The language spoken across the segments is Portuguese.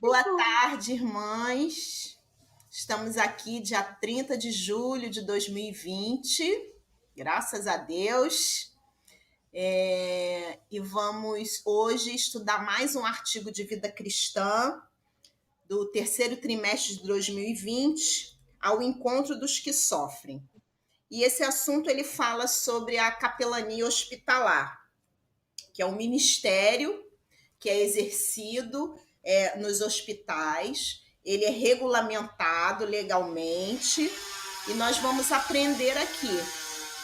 Boa tarde, irmãs. Estamos aqui dia 30 de julho de 2020, graças a Deus. E vamos hoje estudar mais um artigo de vida cristã do terceiro trimestre de 2020, ao encontro dos que sofrem. E esse assunto ele fala sobre a capelania hospitalar, que é um ministério que é exercido nos hospitais, ele é regulamentado legalmente e nós vamos aprender aqui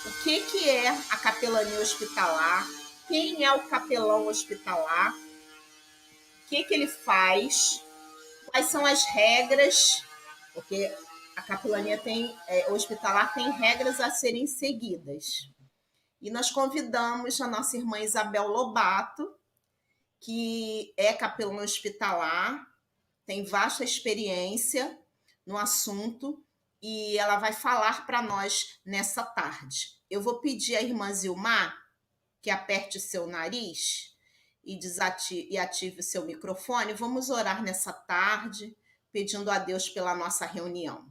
o que é a capelania hospitalar, quem é o capelão hospitalar, o que ele faz, quais são as regras, porque a capelania hospitalar tem regras a serem seguidas. E nós convidamos a nossa irmã Isabel Lobato, que é capelã hospitalar, tem vasta experiência no assunto e ela vai falar para nós nessa tarde. Eu vou pedir à irmã Zilmar que aperte o seu nariz e ative o seu microfone. Vamos orar nessa tarde, pedindo a Deus pela nossa reunião.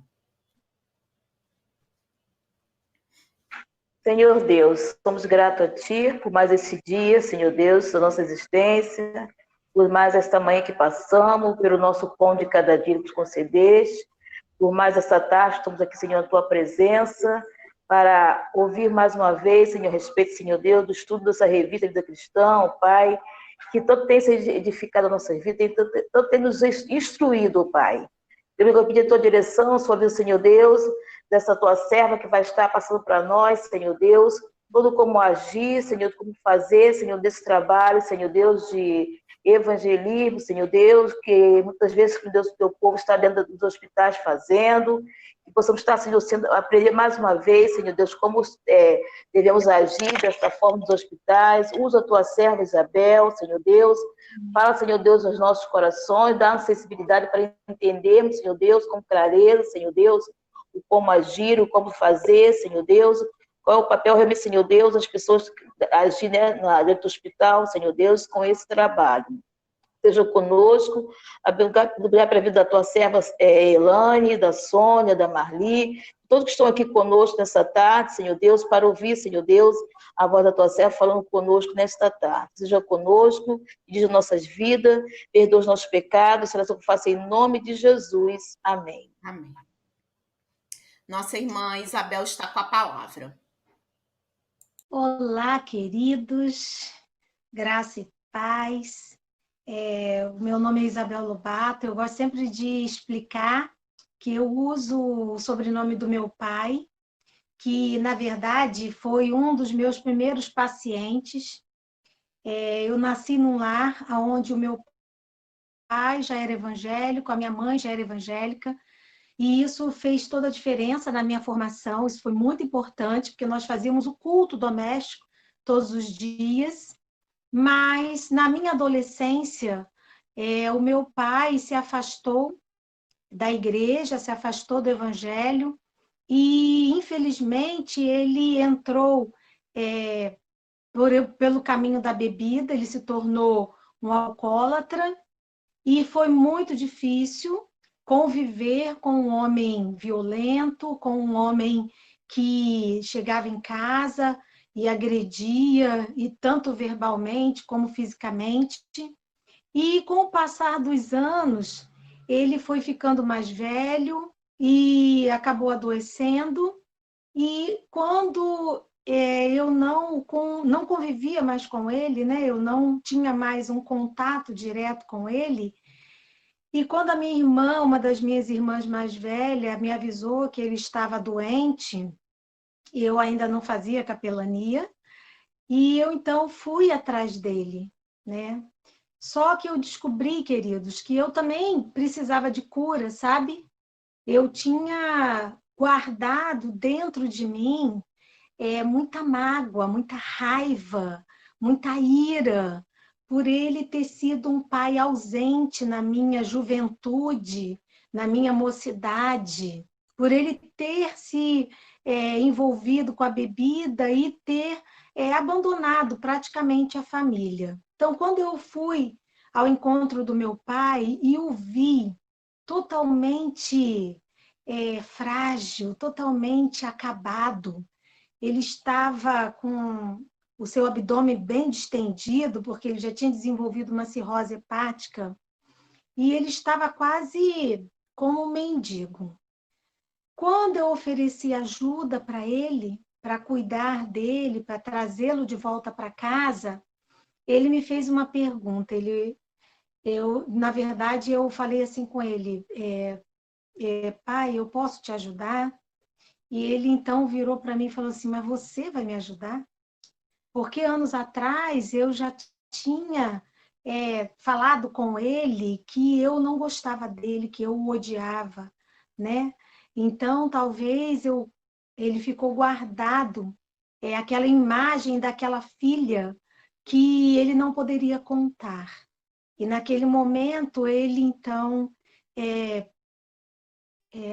Senhor Deus, somos gratos a Ti por mais esse dia, Senhor Deus, da nossa existência, por mais esta manhã que passamos, pelo nosso pão de cada dia que nos concedeste, por mais esta tarde, estamos aqui, Senhor, na Tua presença, para ouvir mais uma vez, Senhor, a respeito, Senhor Deus, do estudo dessa revista Vida Cristã, Pai, que tanto tem se edificado a nossa vida, tanto tem nos instruído, Pai. Eu pedi a Tua direção, sua vida, Senhor Deus, dessa Tua serva que vai estar passando para nós, Senhor Deus, tudo como agir, Senhor, como fazer, Senhor, desse trabalho, Senhor Deus, de evangelismo, Senhor Deus, que muitas vezes, Deus, o Teu povo está dentro dos hospitais fazendo, que possamos estar, Senhor, aprender mais uma vez, Senhor Deus, como devemos agir dessa forma nos hospitais. Usa a Tua serva Isabel, Senhor Deus, fala, Senhor Deus, nos nossos corações, dá-nos sensibilidade para entendermos, Senhor Deus, com clareza, Senhor Deus, o como agir, o como fazer, Senhor Deus, qual é o papel realmente, Senhor Deus, das pessoas agir, né, dentro do hospital, Senhor Deus, com esse trabalho. Seja conosco, obrigado pela vida da tua serva Elane, da Sônia, da Marli, todos que estão aqui conosco nessa tarde, Senhor Deus, para ouvir, Senhor Deus, a voz da tua serva falando conosco nesta tarde. Seja conosco, dirija nossas vidas, perdoa os nossos pecados, será que eu faça em nome de Jesus. Amém. Amém. Nossa irmã Isabel está com a palavra. Olá, queridos, graça e paz. O meu nome é Isabel Lobato. Eu gosto sempre de explicar que eu uso o sobrenome do meu pai, que, na verdade, foi um dos meus primeiros pacientes. Eu nasci num lar onde o meu pai já era evangélico, a minha mãe já era evangélica, e isso fez toda a diferença na minha formação. Isso foi muito importante, porque nós fazíamos o culto doméstico todos os dias. Mas, na minha adolescência, o meu pai se afastou da igreja, se afastou do evangelho, e, infelizmente, ele entrou pelo caminho da bebida, ele se tornou um alcoólatra, e foi muito difícil conviver com um homem violento, com um homem que chegava em casa e agredia, e tanto verbalmente como fisicamente. E com o passar dos anos, ele foi ficando mais velho e acabou adoecendo. E quando eu não convivia mais com ele, né? Eu não tinha mais um contato direto com ele, e quando a minha irmã, uma das minhas irmãs mais velhas, me avisou que ele estava doente, eu ainda não fazia capelania, e eu então fui atrás dele, né? Só que eu descobri, queridos, que eu também precisava de cura, sabe? Eu tinha guardado dentro de mim muita mágoa, muita raiva, muita ira, por ele ter sido um pai ausente na minha juventude, na minha mocidade, por ele ter se envolvido com a bebida e ter abandonado praticamente a família. Então, quando eu fui ao encontro do meu pai e o vi totalmente frágil, totalmente acabado. Ele estava com o seu abdômen bem distendido, porque ele já tinha desenvolvido uma cirrose hepática, e ele estava quase como um mendigo. Quando eu ofereci ajuda para ele, para cuidar dele, para trazê-lo de volta para casa, ele me fez uma pergunta. Na verdade, eu falei assim com ele: pai, eu posso te ajudar? E ele então virou para mim e falou assim: mas você vai me ajudar? Porque anos atrás eu já tinha falado com ele que eu não gostava dele, que eu o odiava, né? Então, talvez ele ficou guardado, aquela imagem daquela filha que ele não poderia contar. E naquele momento ele então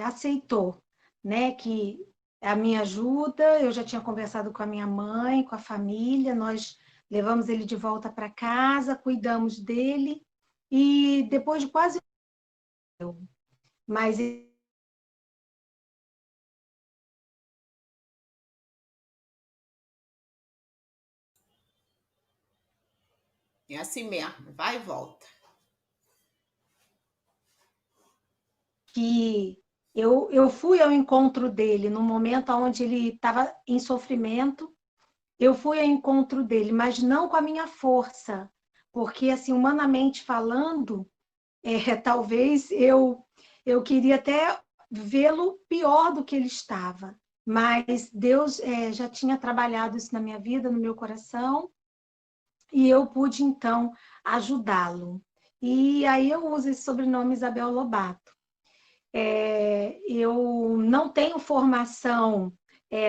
aceitou, né, que a minha ajuda, eu já tinha conversado com a minha mãe, com a família, nós levamos ele de volta para casa, cuidamos dele, e depois de quase... Mas É assim mesmo, vai e volta. que eu fui ao encontro dele no momento onde ele estava em sofrimento, eu fui ao encontro dele, mas não com a minha força, porque, assim, humanamente falando, talvez eu queria até vê-lo pior do que ele estava, mas Deus já tinha trabalhado isso na minha vida, no meu coração, e eu pude, então, ajudá-lo. E aí eu uso esse sobrenome Isabel Lobato. Eu não tenho formação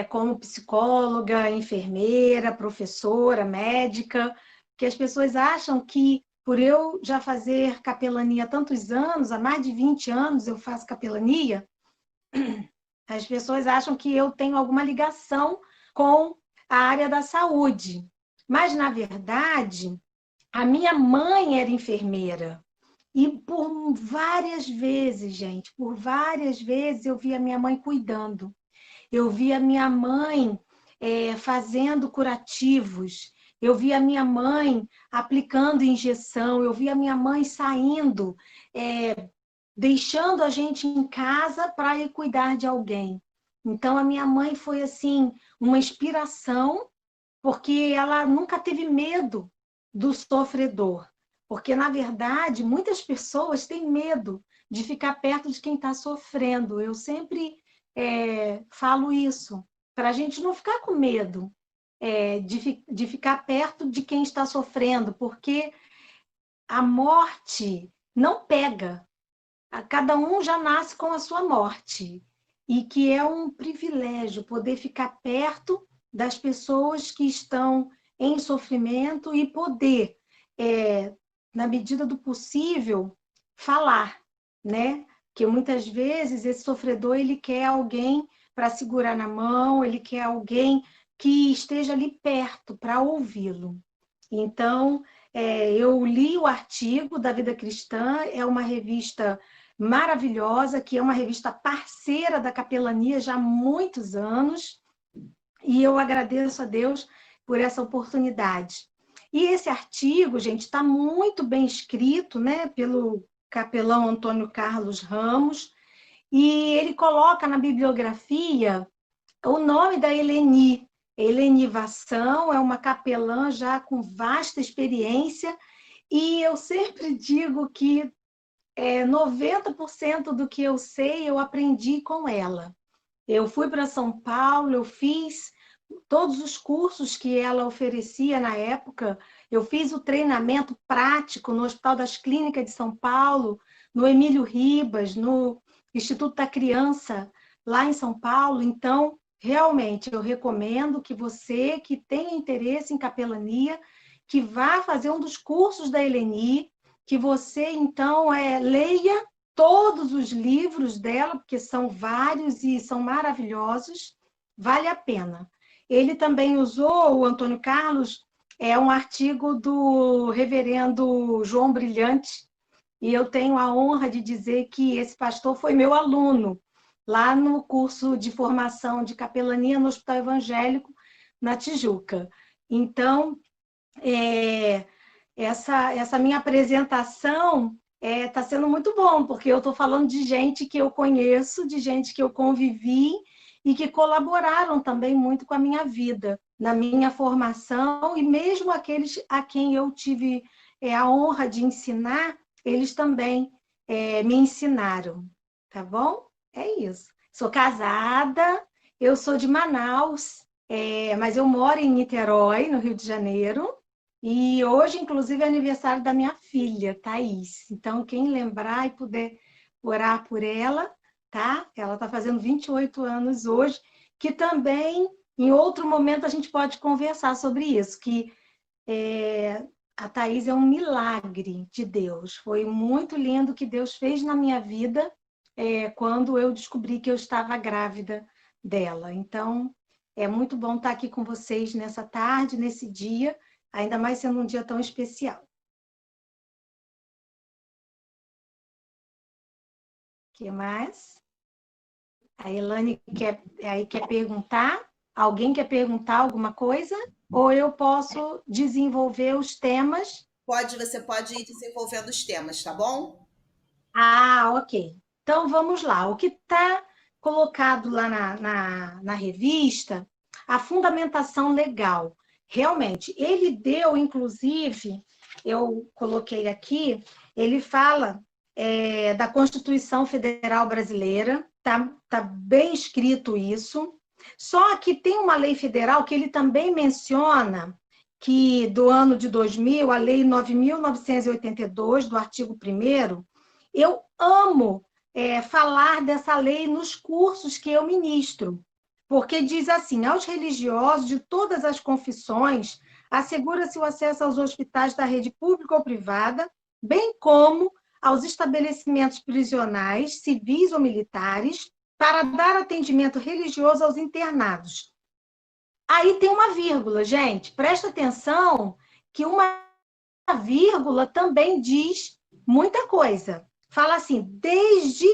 como psicóloga, enfermeira, professora, médica, que as pessoas acham que, por eu já fazer capelania há tantos anos, há mais de 20 anos eu faço capelania, as pessoas acham que eu tenho alguma ligação com a área da saúde. Mas, na verdade, a minha mãe era enfermeira. E por várias vezes, gente, por várias vezes eu vi a minha mãe cuidando. Eu vi a minha mãe fazendo curativos. Eu vi a minha mãe aplicando injeção. Eu vi a minha mãe saindo, deixando a gente em casa para ir cuidar de alguém. Então, a minha mãe foi, assim, uma inspiração, porque ela nunca teve medo do sofredor. Porque, na verdade, muitas pessoas têm medo de ficar perto de quem está sofrendo. Eu sempre falo isso, para a gente não ficar com medo de ficar perto de quem está sofrendo, porque a morte não pega. Cada um já nasce com a sua morte. E que é um privilégio poder ficar perto das pessoas que estão em sofrimento e poder, na medida do possível, falar, né? Que muitas vezes esse sofredor ele quer alguém para segurar na mão, ele quer alguém que esteja ali perto para ouvi-lo. Então, eu li o artigo da Vida Cristã, é uma revista maravilhosa, que é uma revista parceira da capelania já há muitos anos, e eu agradeço a Deus por essa oportunidade. E esse artigo, gente, está muito bem escrito, né, pelo capelão Antônio Carlos Ramos, e ele coloca na bibliografia o nome da Eleni. Eleni Vação é uma capelã já com vasta experiência, e eu sempre digo que 90% do que eu sei eu aprendi com ela. Eu fui para São Paulo, eu fiz todos os cursos que ela oferecia na época, eu fiz o treinamento prático no Hospital das Clínicas de São Paulo, no Emílio Ribas, no Instituto da Criança, lá em São Paulo. Então, realmente, eu recomendo que você que tenha interesse em capelania, que vá fazer um dos cursos da Eleni, que você, então, leia todos os livros dela, porque são vários e são maravilhosos, vale a pena. Ele também usou, o Antônio Carlos, é um artigo do reverendo João Brilhante, e eu tenho a honra de dizer que esse pastor foi meu aluno lá no curso de formação de capelania no Hospital Evangélico, na Tijuca. Então, essa minha apresentação está sendo muito bom, porque eu estou falando de gente que eu conheço, de gente que eu convivi e que colaboraram também muito com a minha vida, na minha formação, e mesmo aqueles a quem eu tive a honra de ensinar, eles também me ensinaram, tá bom? É isso. Sou casada, eu sou de Manaus, mas eu moro em Niterói, no Rio de Janeiro, e hoje, inclusive, é aniversário da minha filha, Thaís. Então, quem lembrar e puder orar por ela, tá? Ela está fazendo 28 anos hoje, que também, em outro momento, a gente pode conversar sobre isso, que a Thaís é um milagre de Deus. Foi muito lindo o que Deus fez na minha vida quando eu descobri que eu estava grávida dela. Então, é muito bom estar aqui com vocês nessa tarde, nesse dia, ainda mais sendo um dia tão especial. O que mais? A Elane quer perguntar? Alguém quer perguntar alguma coisa? Ou eu posso desenvolver os temas? Você pode ir desenvolvendo os temas, tá bom? Ok. Então, vamos lá. O que está colocado lá na revista, a fundamentação legal. Realmente, ele deu, inclusive, eu coloquei aqui, ele fala da Constituição Federal Brasileira, tá bem escrito isso. Só que tem uma lei federal que ele também menciona, que do ano de 2000, a Lei 9.982, do artigo 1º, eu amo falar dessa lei nos cursos que eu ministro, porque diz assim: aos religiosos de todas as confissões, assegura-se o acesso aos hospitais da rede pública ou privada, bem como aos estabelecimentos prisionais, civis ou militares, para dar atendimento religioso aos internados. Aí tem uma vírgula, gente, presta atenção que uma vírgula também diz muita coisa. Fala assim, desde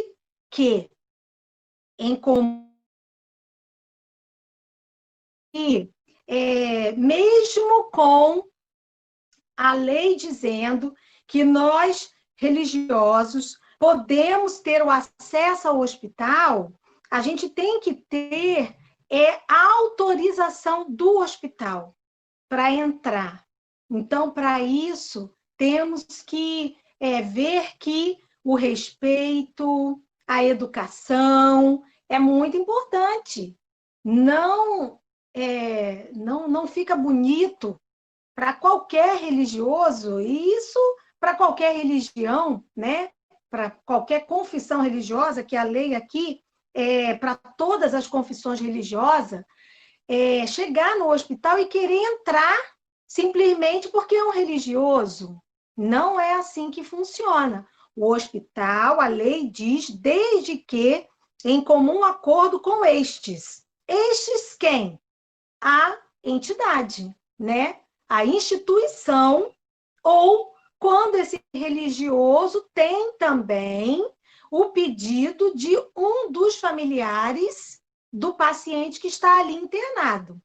que em comum, mesmo com a lei dizendo que nós, religiosos, podemos ter o acesso ao hospital, a gente tem que ter a autorização do hospital para entrar. Então, para isso, temos que ver que o respeito, a educação é muito importante. Não fica bonito para qualquer religioso, e isso para qualquer religião, né? Para qualquer confissão religiosa, que a lei aqui para todas as confissões religiosas, chegar no hospital e querer entrar simplesmente porque é um religioso. Não é assim que funciona. O hospital, a lei diz, desde que em comum acordo com estes. Estes quem? A entidade, né? A instituição, ou quando esse religioso tem também o pedido de um dos familiares do paciente que está ali internado.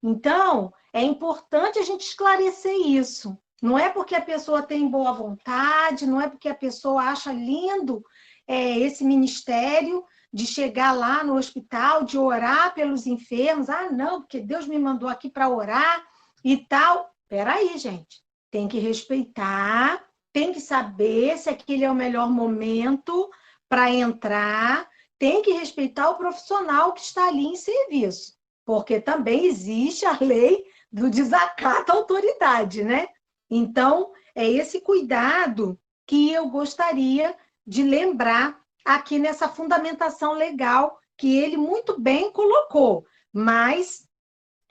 Então, é importante a gente esclarecer isso. Não é porque a pessoa tem boa vontade, não é porque a pessoa acha lindo esse ministério de chegar lá no hospital, de orar pelos enfermos. Ah, não, porque Deus me mandou aqui para orar e tal. Espera aí, gente. Tem que respeitar, tem que saber se aquele é o melhor momento para entrar, tem que respeitar o profissional que está ali em serviço, porque também existe a lei do desacato à autoridade, né? Então, é esse cuidado que eu gostaria de lembrar aqui nessa fundamentação legal que ele muito bem colocou, mas,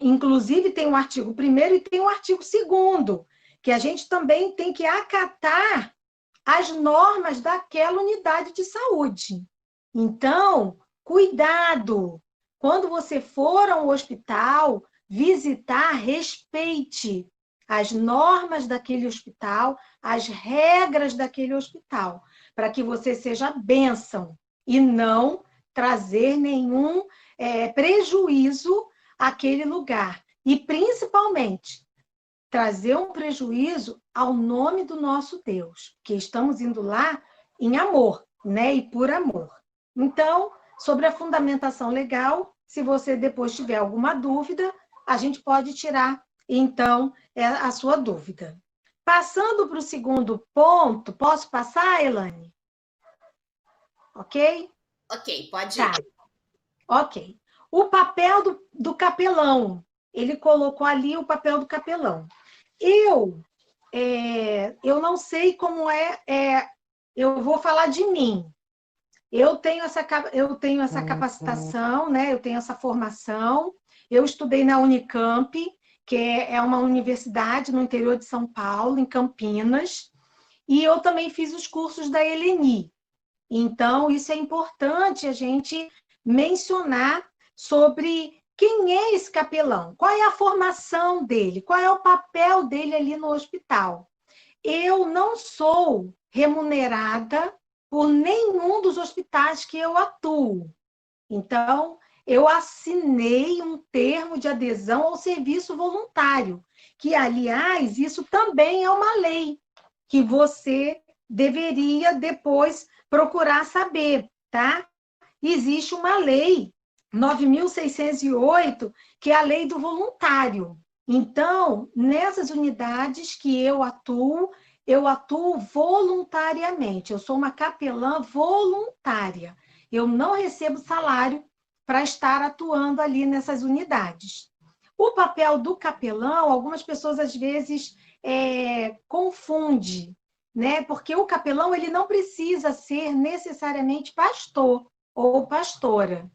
inclusive, tem um artigo 1º e tem um artigo 2º, que a gente também tem que acatar as normas daquela unidade de saúde. Então, cuidado! Quando você for a um hospital visitar, respeite as normas daquele hospital, as regras daquele hospital, para que você seja bênção e não trazer nenhum prejuízo àquele lugar. E, principalmente, trazer um prejuízo ao nome do nosso Deus, que estamos indo lá em amor, né? E por amor. Então, sobre a fundamentação legal, se você depois tiver alguma dúvida, a gente pode tirar, então, a sua dúvida. Passando para o segundo ponto, posso passar, Elane? Ok? Ok, pode Tá. ir. Ok. O papel do capelão. Ele colocou ali o papel do capelão. Eu não sei como eu vou falar de mim. Eu tenho essa capacitação, né? Eu tenho essa formação. Eu estudei na Unicamp, que é uma universidade no interior de São Paulo, em Campinas, e eu também fiz os cursos da Eleni. Então, isso é importante a gente mencionar sobre quem é esse capelão, qual é a formação dele, qual é o papel dele ali no hospital. Eu não sou remunerada por nenhum dos hospitais que eu atuo. Então, eu assinei um termo de adesão ao serviço voluntário, que, aliás, isso também é uma lei que você deveria depois procurar saber, tá? Existe uma lei, 9.608, que é a lei do voluntário. Então, nessas unidades que eu atuo voluntariamente. Eu sou uma capelã voluntária. Eu não recebo salário para estar atuando ali nessas unidades. O papel do capelão, algumas pessoas às vezes confundem, né? Porque o capelão ele não precisa ser necessariamente pastor ou pastora.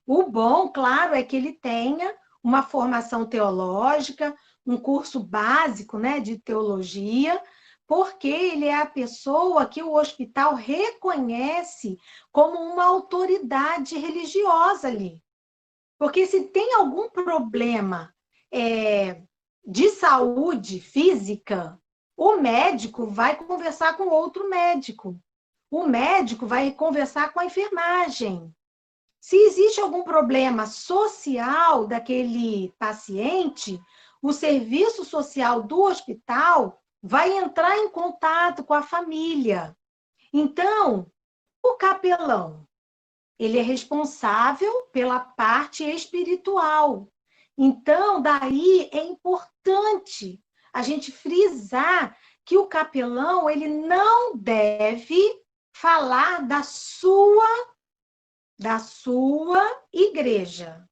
O bom, claro, é que ele tenha uma formação teológica, um curso básico, né, de teologia, porque ele é a pessoa que o hospital reconhece como uma autoridade religiosa ali. Porque se tem algum problema de saúde física, o médico vai conversar com outro médico. O médico vai conversar com a enfermagem. Se existe algum problema social daquele paciente, o serviço social do hospital vai entrar em contato com a família. Então, o capelão, ele é responsável pela parte espiritual. Então, daí é importante a gente frisar que o capelão, ele não deve falar da sua igreja.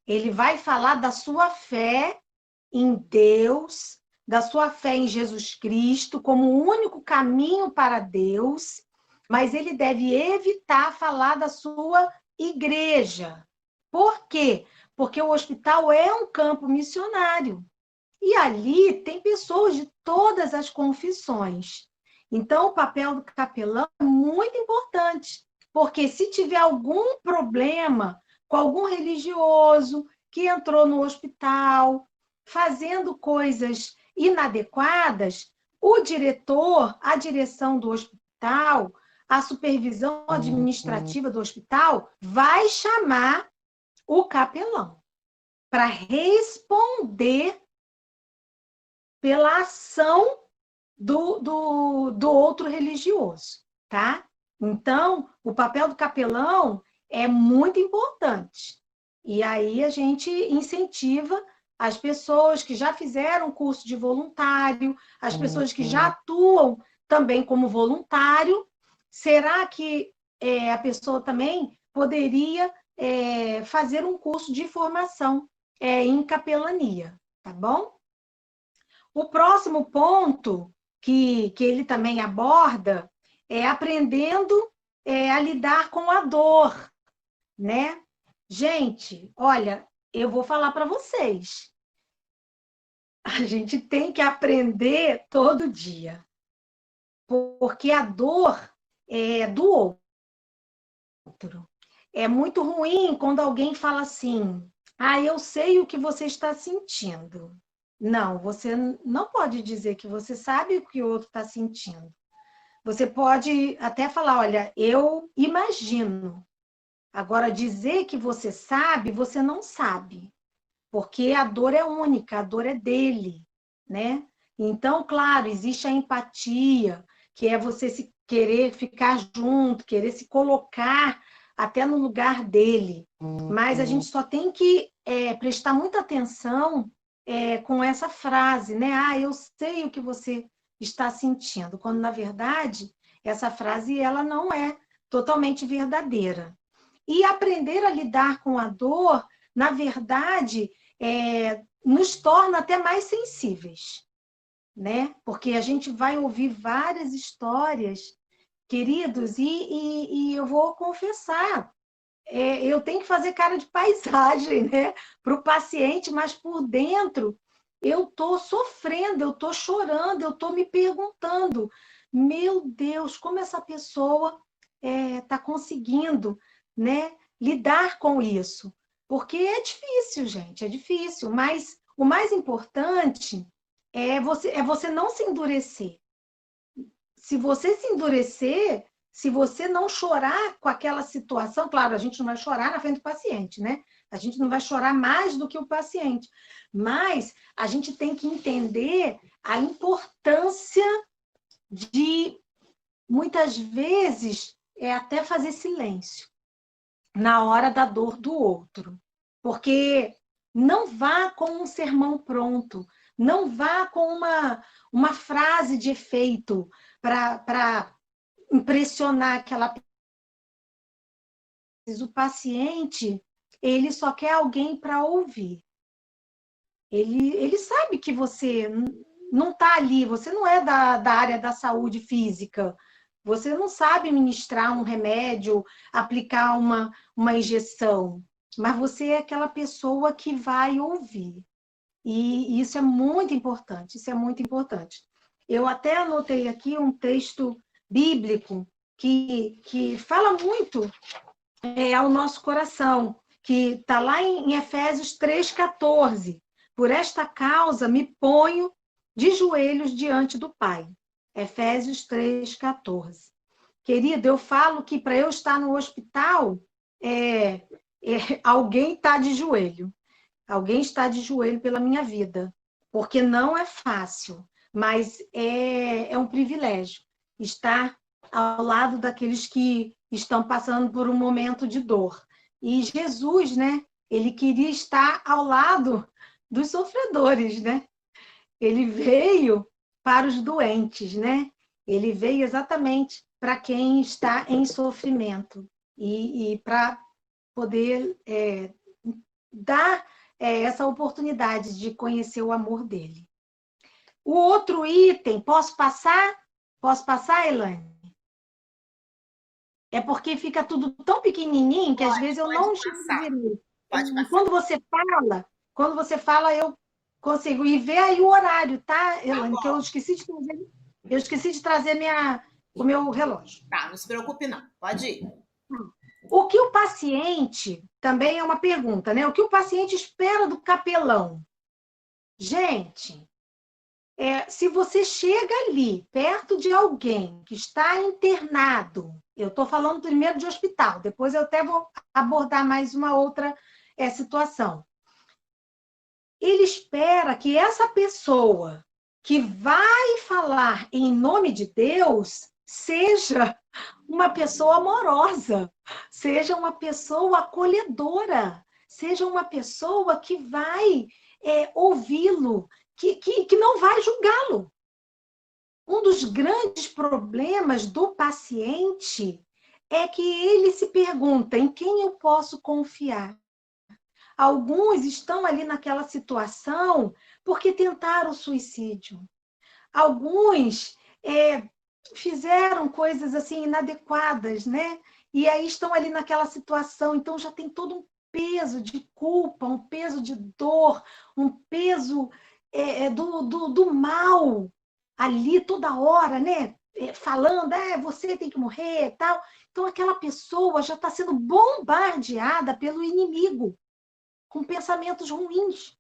Ele vai falar da sua fé em Deus, da sua fé em Jesus Cristo como o único caminho para Deus, mas ele deve evitar falar da sua igreja. Por quê? Porque o hospital é um campo missionário. E ali tem pessoas de todas as confissões. Então, o papel do capelão é muito importante, porque se tiver algum problema com algum religioso que entrou no hospital, fazendo coisas inadequadas, o diretor, a direção do hospital, a supervisão administrativa do hospital vai chamar o capelão para responder pela ação do outro religioso, tá? Então, o papel do capelão é muito importante. E aí a gente incentiva as pessoas que já fizeram curso de voluntário, as pessoas que já atuam também como voluntário. Será que a pessoa também poderia fazer um curso de formação em capelania, tá bom? O próximo ponto que ele também aborda é aprendendo a lidar com a dor, né? Gente, olha, eu vou falar para vocês. A gente tem que aprender todo dia, porque a dor é do outro. É muito ruim quando alguém fala assim: ah, eu sei o que você está sentindo. Não, você não pode dizer que você sabe o que o outro está sentindo. Você pode até falar, olha, eu imagino. Agora, dizer que você não sabe, porque a dor é única, a dor é dele, né? Então, claro, existe a empatia, que é você se querer ficar junto, querer se colocar até no lugar dele. Mas a gente só tem que prestar muita atenção com essa frase, né? Ah, eu sei o que você está sentindo, quando na verdade essa frase ela não é totalmente verdadeira. E aprender a lidar com a dor, na verdade, nos torna até mais sensíveis, né? Porque a gente vai ouvir várias histórias, queridos, e eu vou confessar, eu tenho que fazer cara de paisagem, né? Para o paciente, mas por dentro eu estou sofrendo, eu estou chorando, eu estou me perguntando, meu Deus, como essa pessoa está conseguindo, né, lidar com isso? Porque é difícil, gente, é difícil, mas o mais importante é você não se endurecer. Se você se endurecer, se você não chorar com aquela situação, claro, a gente não vai chorar na frente do paciente, né? A gente não vai chorar mais do que o paciente, mas a gente tem que entender a importância de, muitas vezes, até fazer silêncio na hora da dor do outro. Porque não vá com um sermão pronto, não vá com uma frase de efeito para impressionar aquela pessoa. O paciente, ele só quer alguém para ouvir. Ele sabe que você não está ali, você não é da área da saúde física, você não sabe ministrar um remédio, aplicar uma injeção, mas você é aquela pessoa que vai ouvir. E isso é muito importante, isso é muito importante. Eu até anotei aqui um texto bíblico que fala muito ao nosso coração, que está lá em Efésios 3,14. Por esta causa me ponho de joelhos diante do Pai. Efésios 3,14. Querido, eu falo que para eu estar no hospital, alguém está de joelho. Alguém está de joelho pela minha vida. Porque não é fácil, mas é um privilégio estar ao lado daqueles que estão passando por um momento de dor. E Jesus, né? Ele queria estar ao lado dos sofredores, né? Ele veio para os doentes, né? Ele veio exatamente para quem está em sofrimento e para poder dar essa oportunidade de conhecer o amor dele. O outro item, posso passar? Posso passar, Elaine? É porque fica tudo tão pequenininho que às vezes eu não enxergo direito. Pode passar. Quando você fala, eu consigo. E ver aí o horário, tá, Elaine? Que eu esqueci de trazer o meu relógio. Tá, não se preocupe não. Pode ir. O que o paciente, também é uma pergunta, né? O que o paciente espera do capelão? Gente, se você chega ali, perto de alguém que está internado, eu estou falando primeiro de hospital, depois eu até vou abordar mais uma outra situação. Ele espera que essa pessoa que vai falar em nome de Deus seja uma pessoa amorosa, seja uma pessoa acolhedora, seja uma pessoa que vai ouvi-lo, que não vai julgá-lo. Um dos grandes problemas do paciente é que ele se pergunta em quem eu posso confiar. Alguns estão ali naquela situação porque tentaram suicídio. Alguns fizeram coisas assim inadequadas, né? E aí estão ali naquela situação, então já tem todo um peso de culpa, um peso de dor, um peso do mal ali toda hora, né? Falando, você tem que morrer, tal. Então aquela pessoa já está sendo bombardeada pelo inimigo com pensamentos ruins.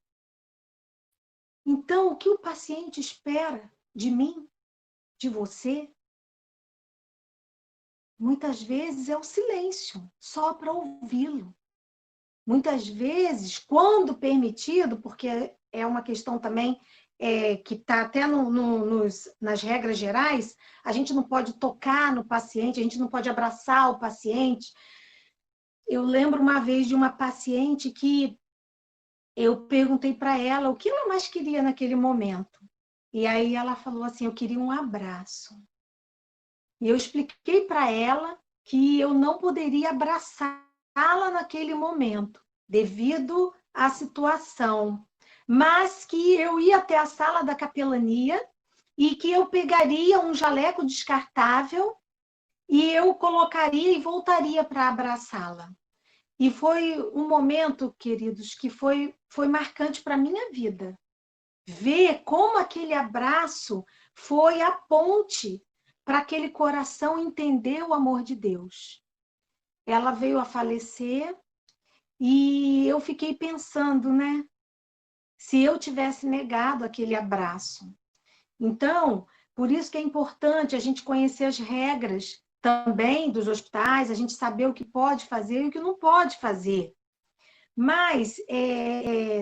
Então, o que o paciente espera de mim, de você, muitas vezes é o silêncio, só para ouvi-lo. Muitas vezes, quando permitido, porque é uma questão também que está até nas regras gerais, a gente não pode tocar no paciente, a gente não pode abraçar o paciente. Eu lembro uma vez de uma paciente que eu perguntei para ela o que ela mais queria naquele momento. E aí ela falou assim, eu queria um abraço. E eu expliquei para ela que eu não poderia abraçá-la naquele momento, devido à situação, mas que eu ia até a sala da capelania e que eu pegaria um jaleco descartável e eu colocaria e voltaria para abraçá-la. E foi um momento, queridos, que foi marcante para a minha vida. Ver como aquele abraço foi a ponte para aquele coração entender o amor de Deus. Ela veio a falecer e eu fiquei pensando, né? Se eu tivesse negado aquele abraço. Então, por isso que é importante a gente conhecer as regras também dos hospitais, a gente saber o que pode fazer e o que não pode fazer. Mas,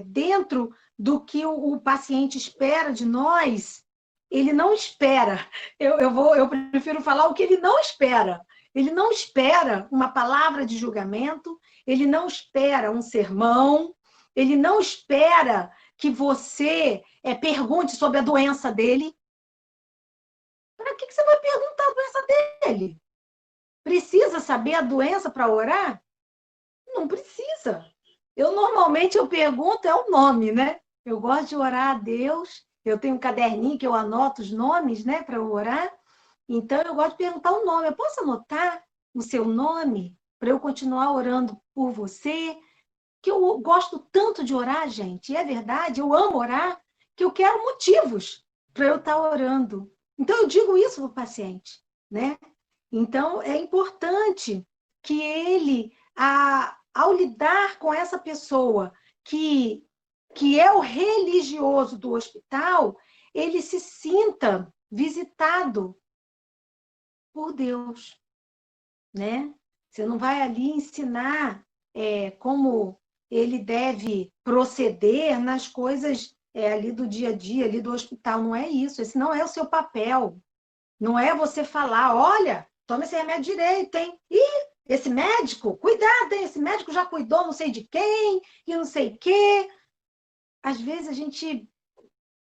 dentro do que o paciente espera de nós, ele não espera. Eu prefiro falar o que ele não espera. Ele não espera uma palavra de julgamento, ele não espera um sermão, ele não espera que você pergunte sobre a doença dele. Para que você vai perguntar a doença dele? Precisa saber a doença para orar? Não precisa. Normalmente eu pergunto o nome, né? Eu gosto de orar a Deus. Eu tenho um caderninho que eu anoto os nomes, né, para orar. Então eu gosto de perguntar o nome. Eu posso anotar o seu nome para eu continuar orando por você? Que eu gosto tanto de orar, gente. E é verdade, eu amo orar, que eu quero motivos para eu estar orando. Então eu digo isso para o paciente, né? Então é importante que ele, ao lidar com essa pessoa que é o religioso do hospital, ele se sinta visitado por Deus, né? Você não vai ali ensinar como ele deve proceder nas coisas ali do dia a dia, ali do hospital. Não é isso, esse não é o seu papel. Não é você falar, olha, toma esse remédio direito, hein? Ih, esse médico, cuidado, hein? Esse médico já cuidou não sei de quem, e não sei o quê. Às vezes a gente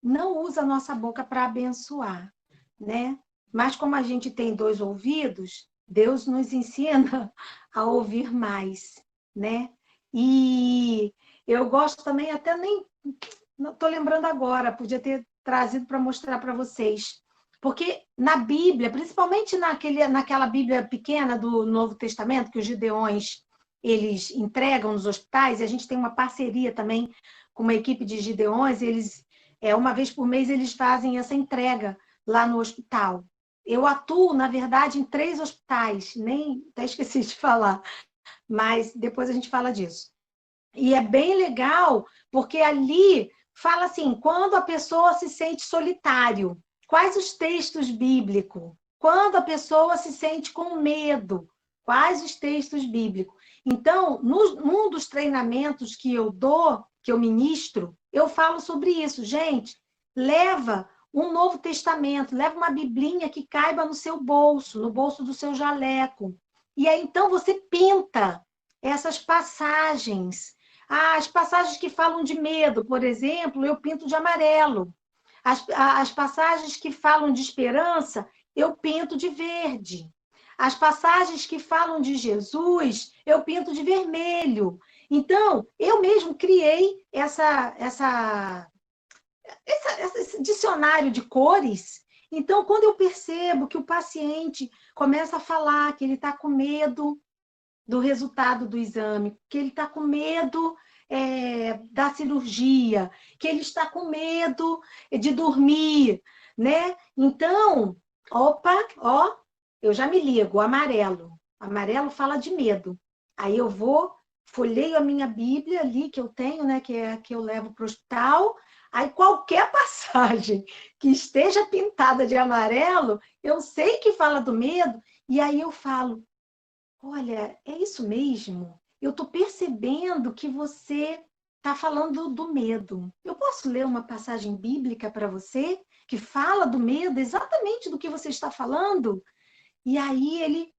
não usa a nossa boca para abençoar, né? Mas como a gente tem 2 ouvidos, Deus nos ensina a ouvir mais, né? E eu gosto também, até nem não estou lembrando agora, podia ter trazido para mostrar para vocês. Porque na Bíblia, principalmente naquela Bíblia pequena do Novo Testamento, que os gideões eles entregam nos hospitais, e a gente tem uma parceria também com uma equipe de gideões, eles, uma vez por mês, eles fazem essa entrega lá no hospital. Eu atuo, na verdade, em 3 hospitais, nem até esqueci de falar, mas depois a gente fala disso. E é bem legal, porque ali fala assim, quando a pessoa se sente solitário, quais os textos bíblicos? Quando a pessoa se sente com medo, quais os textos bíblicos? Então, num dos treinamentos que eu dou, que eu ministro, eu falo sobre isso. Gente, leva um Novo Testamento, leva uma biblinha que caiba no seu bolso, no bolso do seu jaleco. E aí, então, você pinta essas passagens. As passagens que falam de medo, por exemplo, eu pinto de amarelo. As passagens que falam de esperança, eu pinto de verde. As passagens que falam de Jesus, eu pinto de vermelho. Então, eu mesmo criei esse dicionário de cores. Então, quando eu percebo que o paciente começa a falar que ele está com medo do resultado do exame, que ele está com medo da cirurgia, que ele está com medo de dormir, né? Então, eu já me ligo, amarelo. Amarelo fala de medo. Aí eu vou, folheio a minha Bíblia ali que eu tenho, né? Que é a que eu levo para o hospital. Aí qualquer passagem que esteja pintada de amarelo, eu sei que fala do medo, e aí eu falo, olha, é isso mesmo? Eu estou percebendo que você está falando do medo. Eu posso ler uma passagem bíblica para você que fala do medo, exatamente do que você está falando? E aí ele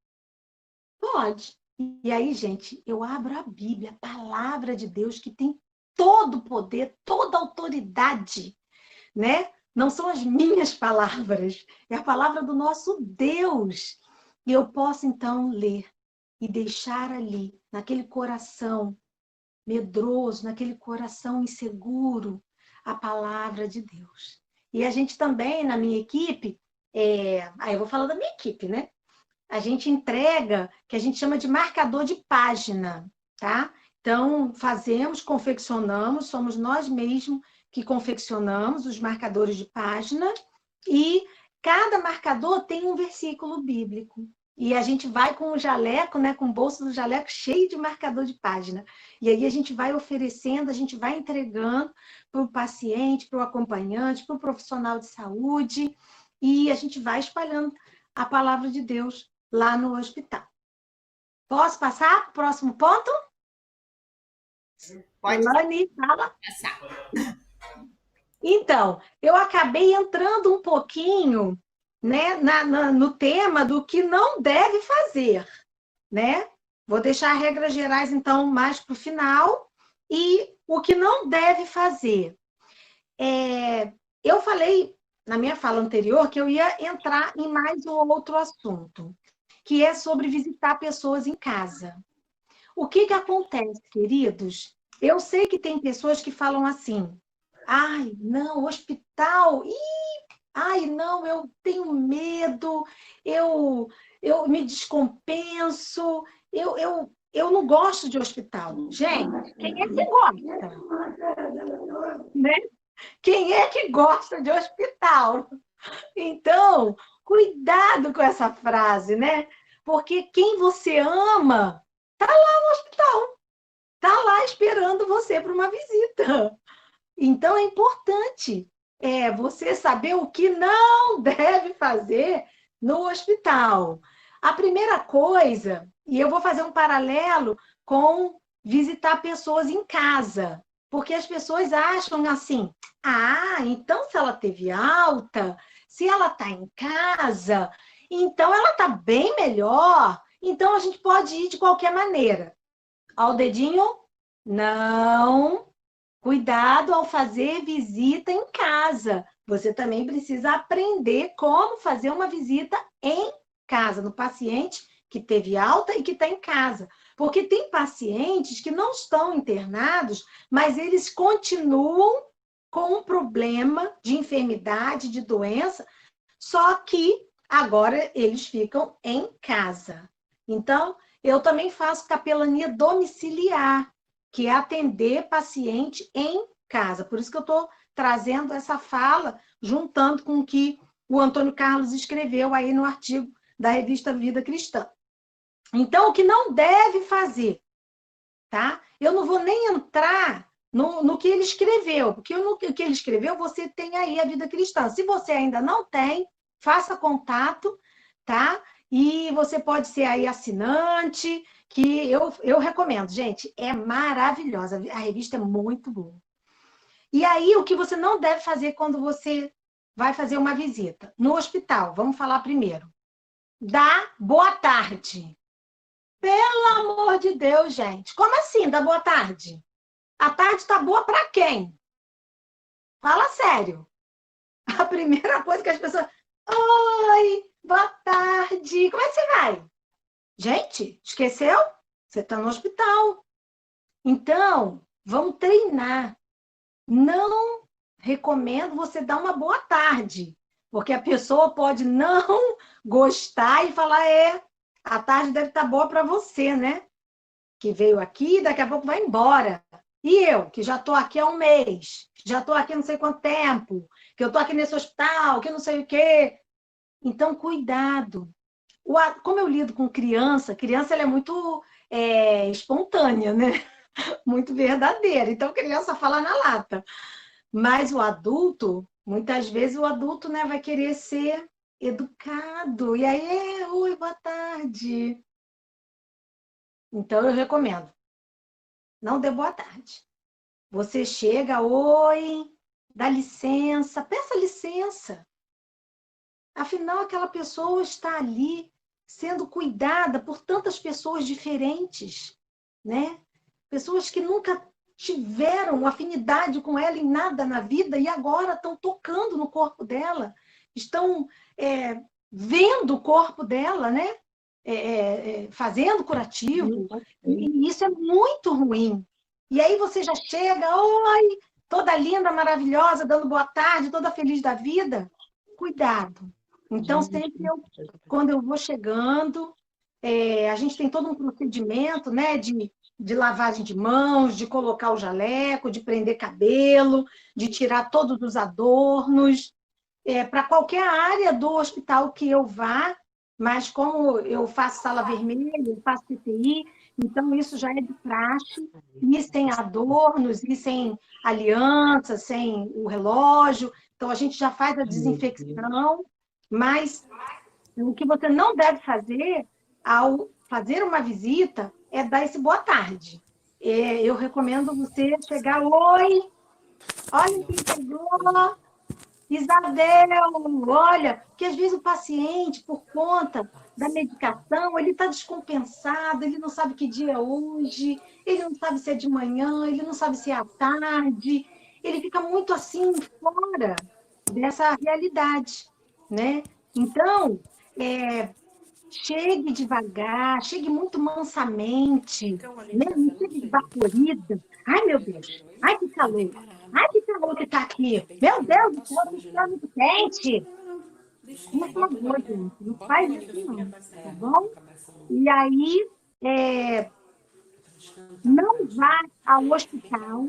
pode. E aí, gente, eu abro a Bíblia, a palavra de Deus, que tem todo o poder, toda a autoridade, né? Não são as minhas palavras, é a palavra do nosso Deus. E eu posso, então, ler e deixar ali, naquele coração medroso, naquele coração inseguro, a palavra de Deus. E a gente também, na minha equipe, aí eu vou falar da minha equipe, né? A gente entrega, que a gente chama de marcador de página, tá? Então, fazemos, confeccionamos, somos nós mesmos que confeccionamos os marcadores de página e cada marcador tem um versículo bíblico. E a gente vai com o jaleco, né, com o bolso do jaleco cheio de marcador de página. E aí a gente vai oferecendo, a gente vai entregando para o paciente, para o acompanhante, para o profissional de saúde, e a gente vai espalhando a palavra de Deus lá no hospital. Posso passar para o próximo ponto? Pode Elane, fala. passar. Então, eu acabei entrando um pouquinho, né, no tema do que não deve fazer, né? Vou deixar regras gerais, então, mais para o final. E o que não deve fazer. Eu falei, na minha fala anterior, que eu ia entrar em mais um outro assunto, que é sobre visitar pessoas em casa. O que acontece, queridos? Eu sei que tem pessoas que falam assim, ai, não, hospital, ai, não, eu tenho medo, eu me descompenso, eu não gosto de hospital. Gente, quem é que gosta? Né? Quem é que gosta de hospital? Então, cuidado com essa frase, né? Porque quem você ama está lá no hospital, está lá esperando você para uma visita. Então, é importante você saber o que não deve fazer no hospital. A primeira coisa, e eu vou fazer um paralelo com visitar pessoas em casa, porque as pessoas acham assim, então se ela teve alta, se ela está em casa, então ela está bem melhor, então a gente pode ir de qualquer maneira. Ao dedinho, não. Cuidado ao fazer visita em casa. Você também precisa aprender como fazer uma visita em casa, no paciente que teve alta e que está em casa. Porque tem pacientes que não estão internados, mas eles continuam com um problema de enfermidade, de doença, só que agora eles ficam em casa. Então, eu também faço capelania domiciliar, que é atender paciente em casa. Por isso que eu estou trazendo essa fala, juntando com o que o Antônio Carlos escreveu aí no artigo da revista Vida Cristã. Então, o que não deve fazer, tá? Eu não vou nem entrar no que ele escreveu, porque no que ele escreveu, você tem aí a Vida Cristã. Se você ainda não tem, faça contato, tá? E você pode ser aí assinante, que eu recomendo. Gente, é maravilhosa. A revista é muito boa. E aí, o que você não deve fazer quando você vai fazer uma visita? No hospital, vamos falar primeiro. Dá boa tarde. Pelo amor de Deus, gente. Como assim dá boa tarde? A tarde está boa para quem? Fala sério. A primeira coisa que as pessoas... Oi, boa tarde. Como é que você vai? Gente, esqueceu? Você está no hospital. Então, vamos treinar. Não recomendo você dar uma boa tarde, porque a pessoa pode não gostar e falar, a tarde deve estar boa para você, né? Que veio aqui e daqui a pouco vai embora. E eu, que já estou aqui há um mês, já estou aqui não sei quanto tempo, que eu estou aqui nesse hospital, que não sei o quê. Então, cuidado. Como eu lido com criança ela é muito espontânea, né? Muito verdadeira. Então, criança fala na lata. Mas o adulto, muitas vezes o adulto, né, vai querer ser educado. E aí, oi, boa tarde. Então, eu recomendo, não dê boa tarde. Você chega, oi, dá licença, peça licença. Afinal, aquela pessoa está ali sendo cuidada por tantas pessoas diferentes, né? Pessoas que nunca tiveram afinidade com ela em nada na vida e agora estão tocando no corpo dela, estão vendo o corpo dela, né? Fazendo curativo. E isso é muito ruim. E aí você já chega, oi, toda linda, maravilhosa, dando boa tarde, toda feliz da vida. Cuidado. Então, sempre quando eu vou chegando, a gente tem todo um procedimento, né, de lavagem de mãos, de colocar o jaleco, de prender cabelo, de tirar todos os adornos, para qualquer área do hospital que eu vá, mas como eu faço sala vermelha, eu faço CTI, então isso já é de praxe, e sem adornos, e sem aliança, sem o relógio, então a gente já faz a desinfecção, mas o que você não deve fazer ao fazer uma visita é dar esse boa tarde. Eu recomendo você chegar, oi, olha quem chegou, Isabel, olha, que às vezes o paciente, por conta da medicação, ele está descompensado, ele não sabe que dia é hoje, ele não sabe se é de manhã, ele não sabe se é à tarde, ele fica muito assim, fora dessa realidade, né? Então, chegue devagar, chegue muito mansamente, né? Não chegue vaporida. Ai, meu Deus, ai, que calor. Ai, que calor que está aqui. Meu Deus do céu, está muito quente. Por favor, gente, não faz isso não, tá bom? E aí, não vá ao hospital,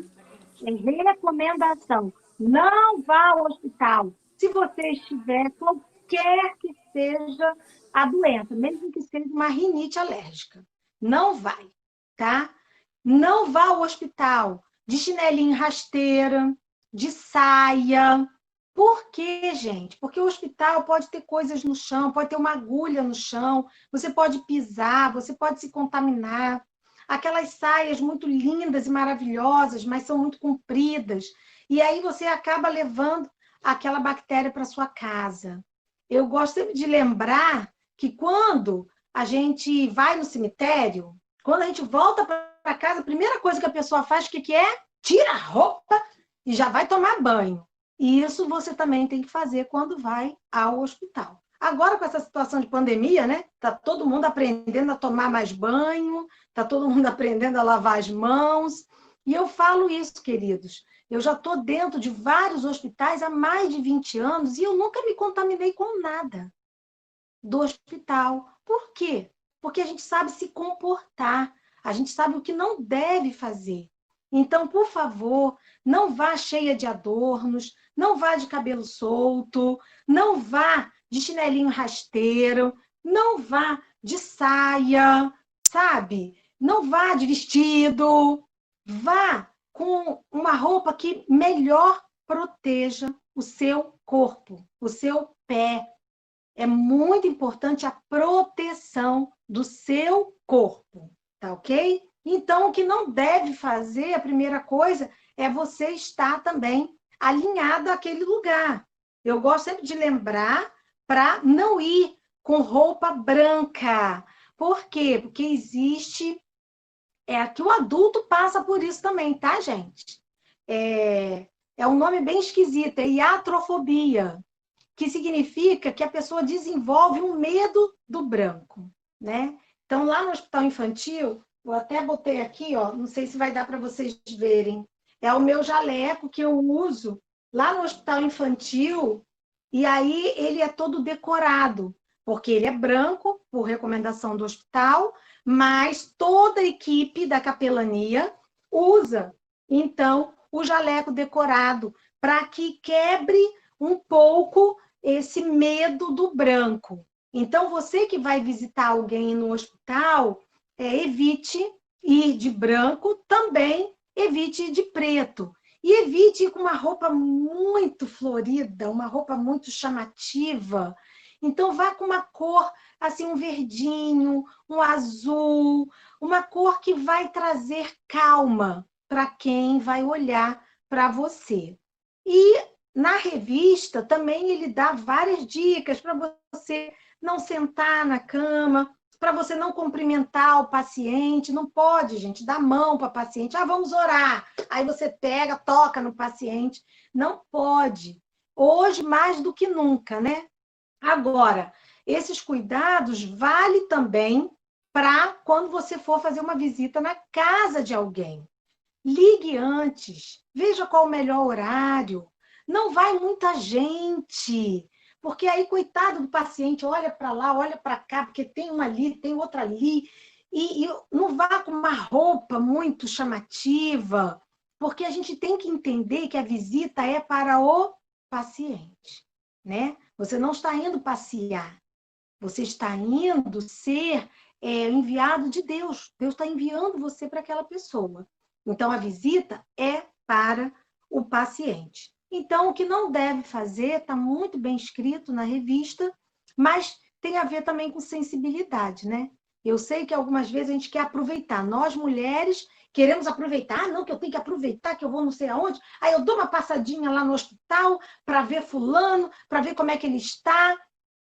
recomendação, não vá ao hospital se você estiver qualquer que seja a doença, mesmo que seja uma rinite alérgica. Não vai, tá? Não vá ao hospital de chinelinho rasteira, de saia. Por quê, gente? Porque o hospital pode ter coisas no chão, pode ter uma agulha no chão, você pode pisar, você pode se contaminar. Aquelas saias muito lindas e maravilhosas, mas são muito compridas. E aí você acaba levando aquela bactéria para sua casa. Eu gosto sempre de lembrar que quando a gente vai no cemitério, quando a gente volta para casa, a primeira coisa que a pessoa faz, o que é? Tira a roupa e já vai tomar banho. E isso você também tem que fazer quando vai ao hospital. Agora, com essa situação de pandemia, né? Tá todo mundo aprendendo a tomar mais banho, tá todo mundo aprendendo a lavar as mãos. E eu falo isso, queridos. Eu já estou dentro de vários hospitais há mais de 20 anos e eu nunca me contaminei com nada do hospital. Por quê? Porque a gente sabe se comportar, a gente sabe o que não deve fazer. Então, por favor, não vá cheia de adornos, não vá de cabelo solto, não vá de chinelinho rasteiro, não vá de saia, sabe? Não vá de vestido, vá com uma roupa que melhor proteja o seu corpo, o seu pé. É muito importante a proteção do seu corpo, tá ok? Então, o que não deve fazer, a primeira coisa, é você estar também alinhado àquele lugar. Eu gosto sempre de lembrar para não ir com roupa branca. Por quê? Porque existe... que o adulto passa por isso também, tá, gente? É um nome bem esquisito, é iatrofobia, que significa que a pessoa desenvolve um medo do branco, né? Então, lá no hospital infantil, eu até botei aqui, ó, não sei se vai dar para vocês verem, é o meu jaleco que eu uso lá no hospital infantil, e aí ele é todo decorado, porque ele é branco, por recomendação do hospital, mas toda a equipe da capelania usa, então, o jaleco decorado, para que quebre um pouco esse medo do branco. Então, você que vai visitar alguém no hospital, evite ir de branco, também evite ir de preto. E evite ir com uma roupa muito florida, uma roupa muito chamativa. Então, vá com uma cor, assim, um verdinho, um azul, uma cor que vai trazer calma para quem vai olhar para você. E na revista também ele dá várias dicas para você não sentar na cama, para você não cumprimentar o paciente. Não pode, gente, dar mão para o paciente. Vamos orar. Aí você pega, toca no paciente. Não pode. Hoje, mais do que nunca, né? Agora, esses cuidados valem também para quando você for fazer uma visita na casa de alguém. Ligue antes, veja qual o melhor horário. Não vai muita gente, porque aí, coitado do paciente, olha para lá, olha para cá, porque tem uma ali, tem outra ali, e não vá com uma roupa muito chamativa, porque a gente tem que entender que a visita é para o paciente, né? Você não está indo passear, você está indo ser enviado de Deus. Deus está enviando você para aquela pessoa. Então, a visita é para o paciente. Então, o que não deve fazer está muito bem escrito na revista, mas tem a ver também com sensibilidade, né? Eu sei que algumas vezes a gente quer aproveitar. Nós, mulheres, queremos aproveitar. Não, que eu tenho que aproveitar, que eu vou não sei aonde. Aí eu dou uma passadinha lá no hospital para ver fulano, para ver como é que ele está.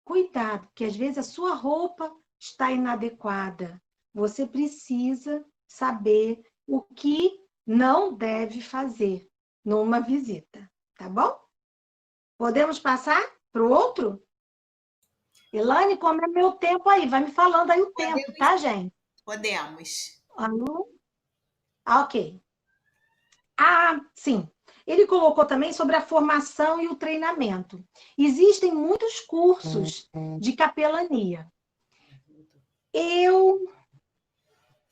Cuidado, porque às vezes a sua roupa está inadequada. Você precisa saber o que não deve fazer numa visita, tá bom? Podemos passar para o outro? Elaine, como é meu tempo aí? Vai me falando aí o tempo, tá, gente? Podemos. Alô? Ok. Sim. Ele colocou também sobre a formação e o treinamento. Existem muitos cursos de capelania.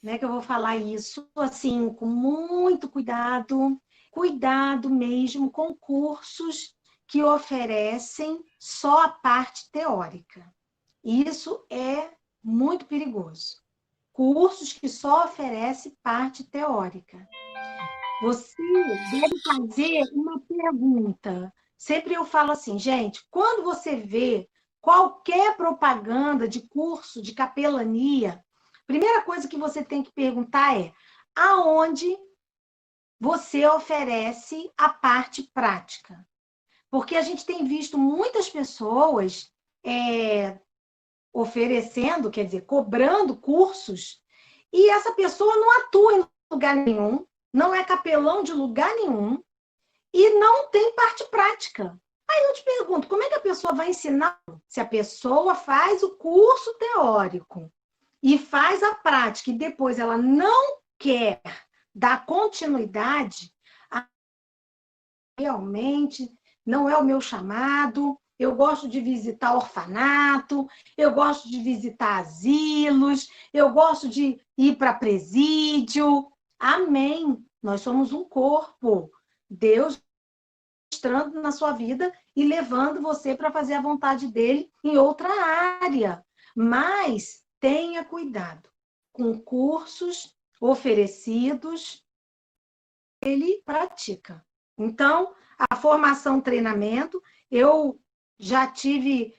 Como é que eu vou falar isso? Assim, com muito cuidado mesmo com cursos que oferecem só a parte teórica. Isso é muito perigoso. Cursos que só oferecem parte teórica. Você deve fazer uma pergunta. Sempre eu falo assim, gente, quando você vê qualquer propaganda de curso de capelania, a primeira coisa que você tem que perguntar é aonde você oferece a parte prática. Porque a gente tem visto muitas pessoas oferecendo, quer dizer, cobrando cursos, e essa pessoa não atua em lugar nenhum, não é capelão de lugar nenhum e não tem parte prática. Aí eu te pergunto, como é que a pessoa vai ensinar se a pessoa faz o curso teórico e faz a prática e depois ela não quer dar continuidade? Realmente não é o meu chamado. Eu gosto de visitar orfanato, eu gosto de visitar asilos, eu gosto de ir para presídio. Amém. Nós somos um corpo. Deus entrando na sua vida e levando você para fazer a vontade dele em outra área. Mas tenha cuidado com cursos oferecidos, ele pratica. Então, a formação, treinamento, eu já tive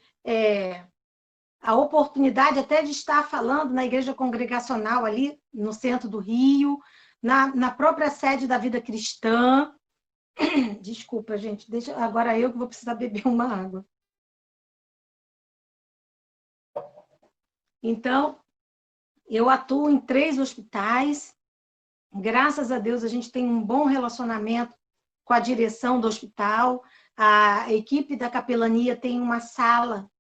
a oportunidade até de estar falando na igreja congregacional ali no centro do Rio, na própria sede da Vida Cristã. Desculpa, gente, deixa agora eu que vou precisar beber uma água. Então, eu atuo em 3 hospitais. Graças a Deus, a gente tem um bom relacionamento com a direção do hospital. A equipe da capelania tem uma sala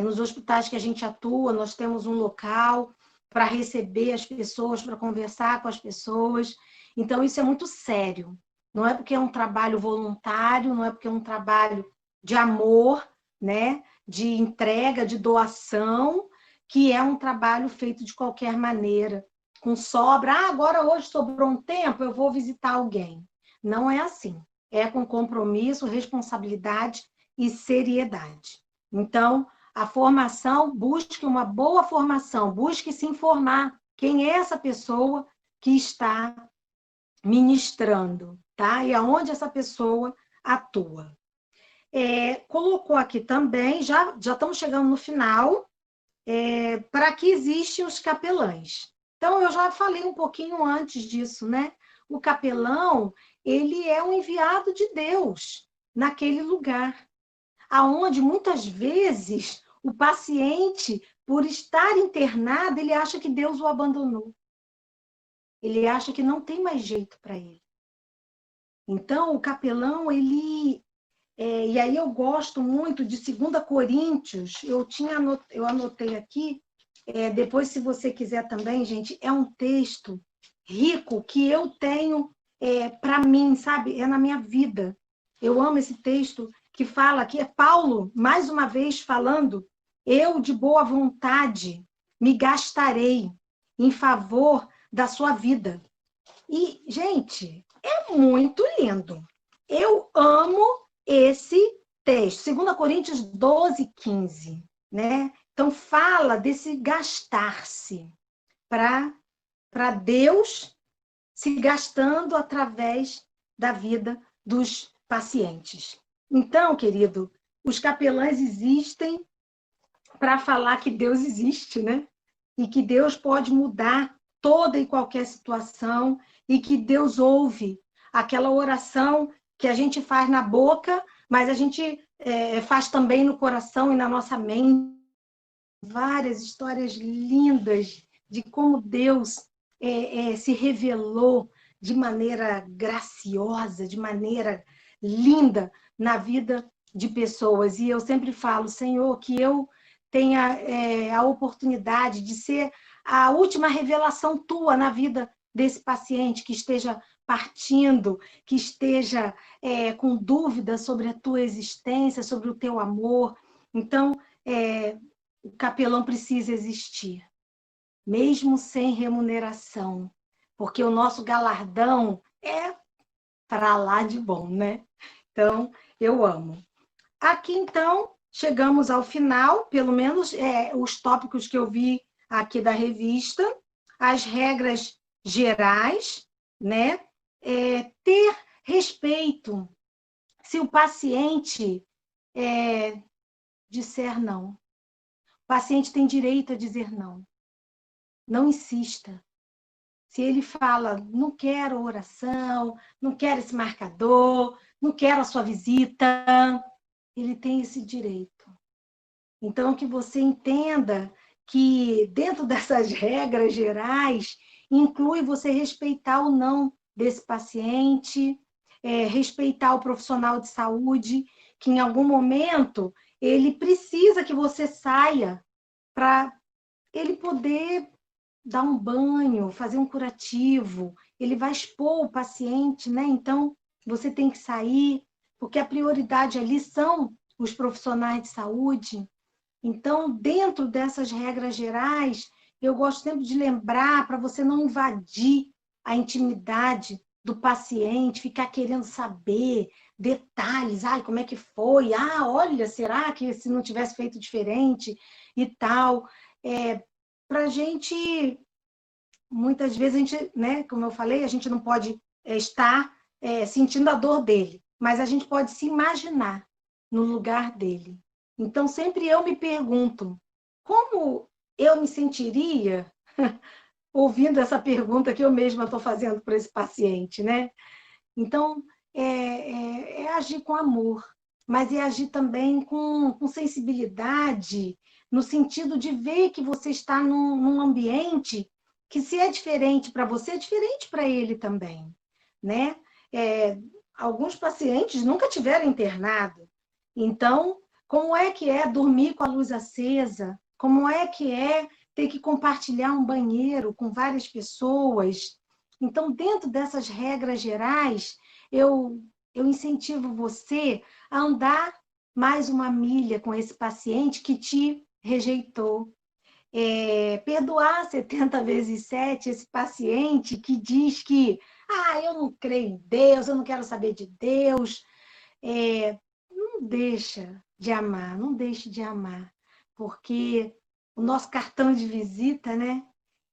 nos hospitais que a gente atua, nós temos um local para receber as pessoas, para conversar com as pessoas. Então, isso é muito sério. Não é porque é um trabalho voluntário, não é porque é um trabalho de amor, né? De entrega, de doação, que é um trabalho feito de qualquer maneira, com sobra. Agora hoje sobrou um tempo, eu vou visitar alguém. Não é assim. É com compromisso, responsabilidade e seriedade. Então, a formação, busque uma boa formação, busque se informar quem é essa pessoa que está ministrando, tá? E aonde essa pessoa atua. Colocou aqui também, já estamos chegando no final, para que existem os capelães. Então, eu já falei um pouquinho antes disso, né? O capelão, ele é um enviado de Deus naquele lugar, aonde muitas vezes o paciente, por estar internado, ele acha que Deus o abandonou. Ele acha que não tem mais jeito para ele. Então, o capelão, ele... e aí eu gosto muito de 2 Coríntios, eu anotei aqui, depois, se você quiser também, gente, é um texto rico que eu tenho para mim, sabe? É na minha vida. Eu amo esse texto que fala que é Paulo, mais uma vez falando, eu de boa vontade me gastarei em favor da sua vida. E, gente, é muito lindo. Eu amo esse texto. 2 Coríntios 12:15, né? Então, fala desse gastar-se para Deus se gastando através da vida dos pacientes. Então, querido, os capelães existem para falar que Deus existe, né? E que Deus pode mudar toda e qualquer situação e que Deus ouve aquela oração que a gente faz na boca, mas a gente faz também no coração e na nossa mente. Várias histórias lindas de como Deus se revelou de maneira graciosa, de maneira linda na vida de pessoas. E eu sempre falo, Senhor, que eu tenha a oportunidade de ser a última revelação tua na vida desse paciente que esteja partindo, que esteja com dúvidas sobre a tua existência, sobre o teu amor. Então, o capelão precisa existir, mesmo sem remuneração, porque o nosso galardão é para lá de bom, né? Então, eu amo. Aqui, então, chegamos ao final, pelo menos os tópicos que eu vi aqui da revista, as regras gerais, né? Ter respeito. Se o paciente disser não, o paciente tem direito a dizer não. Não insista. Se ele fala, não quero oração, não quero esse marcador, não quero a sua visita, ele tem esse direito. Então, que você entenda que dentro dessas regras gerais, inclui você respeitar o não desse paciente, respeitar o profissional de saúde, que em algum momento ele precisa que você saia para ele poder dar um banho, fazer um curativo, ele vai expor o paciente, né? Então, você tem que sair, porque a prioridade ali são os profissionais de saúde. Então, dentro dessas regras gerais, eu gosto sempre de lembrar para você não invadir a intimidade do paciente, ficar querendo saber detalhes, como é que foi? Olha, será que se não tivesse feito diferente e tal? Para a gente, muitas vezes, a gente, né, como eu falei, a gente não pode estar sentindo a dor dele, mas a gente pode se imaginar no lugar dele. Então, sempre eu me pergunto, como eu me sentiria ouvindo essa pergunta que eu mesma estou fazendo para esse paciente, né? Então, é agir com amor, mas é agir também com sensibilidade, no sentido de ver que você está num ambiente que, se é diferente para você, é diferente para ele também, né? Alguns pacientes nunca tiveram internado, então, como é que é dormir com a luz acesa? Como é que é ter que compartilhar um banheiro com várias pessoas? Então, dentro dessas regras gerais, eu incentivo você a andar mais uma milha com esse paciente que te rejeitou. Perdoar 70 vezes 7 esse paciente que diz que eu não creio em Deus, eu não quero saber de Deus. Não deixa de amar, não deixe de amar, porque o nosso cartão de visita, né,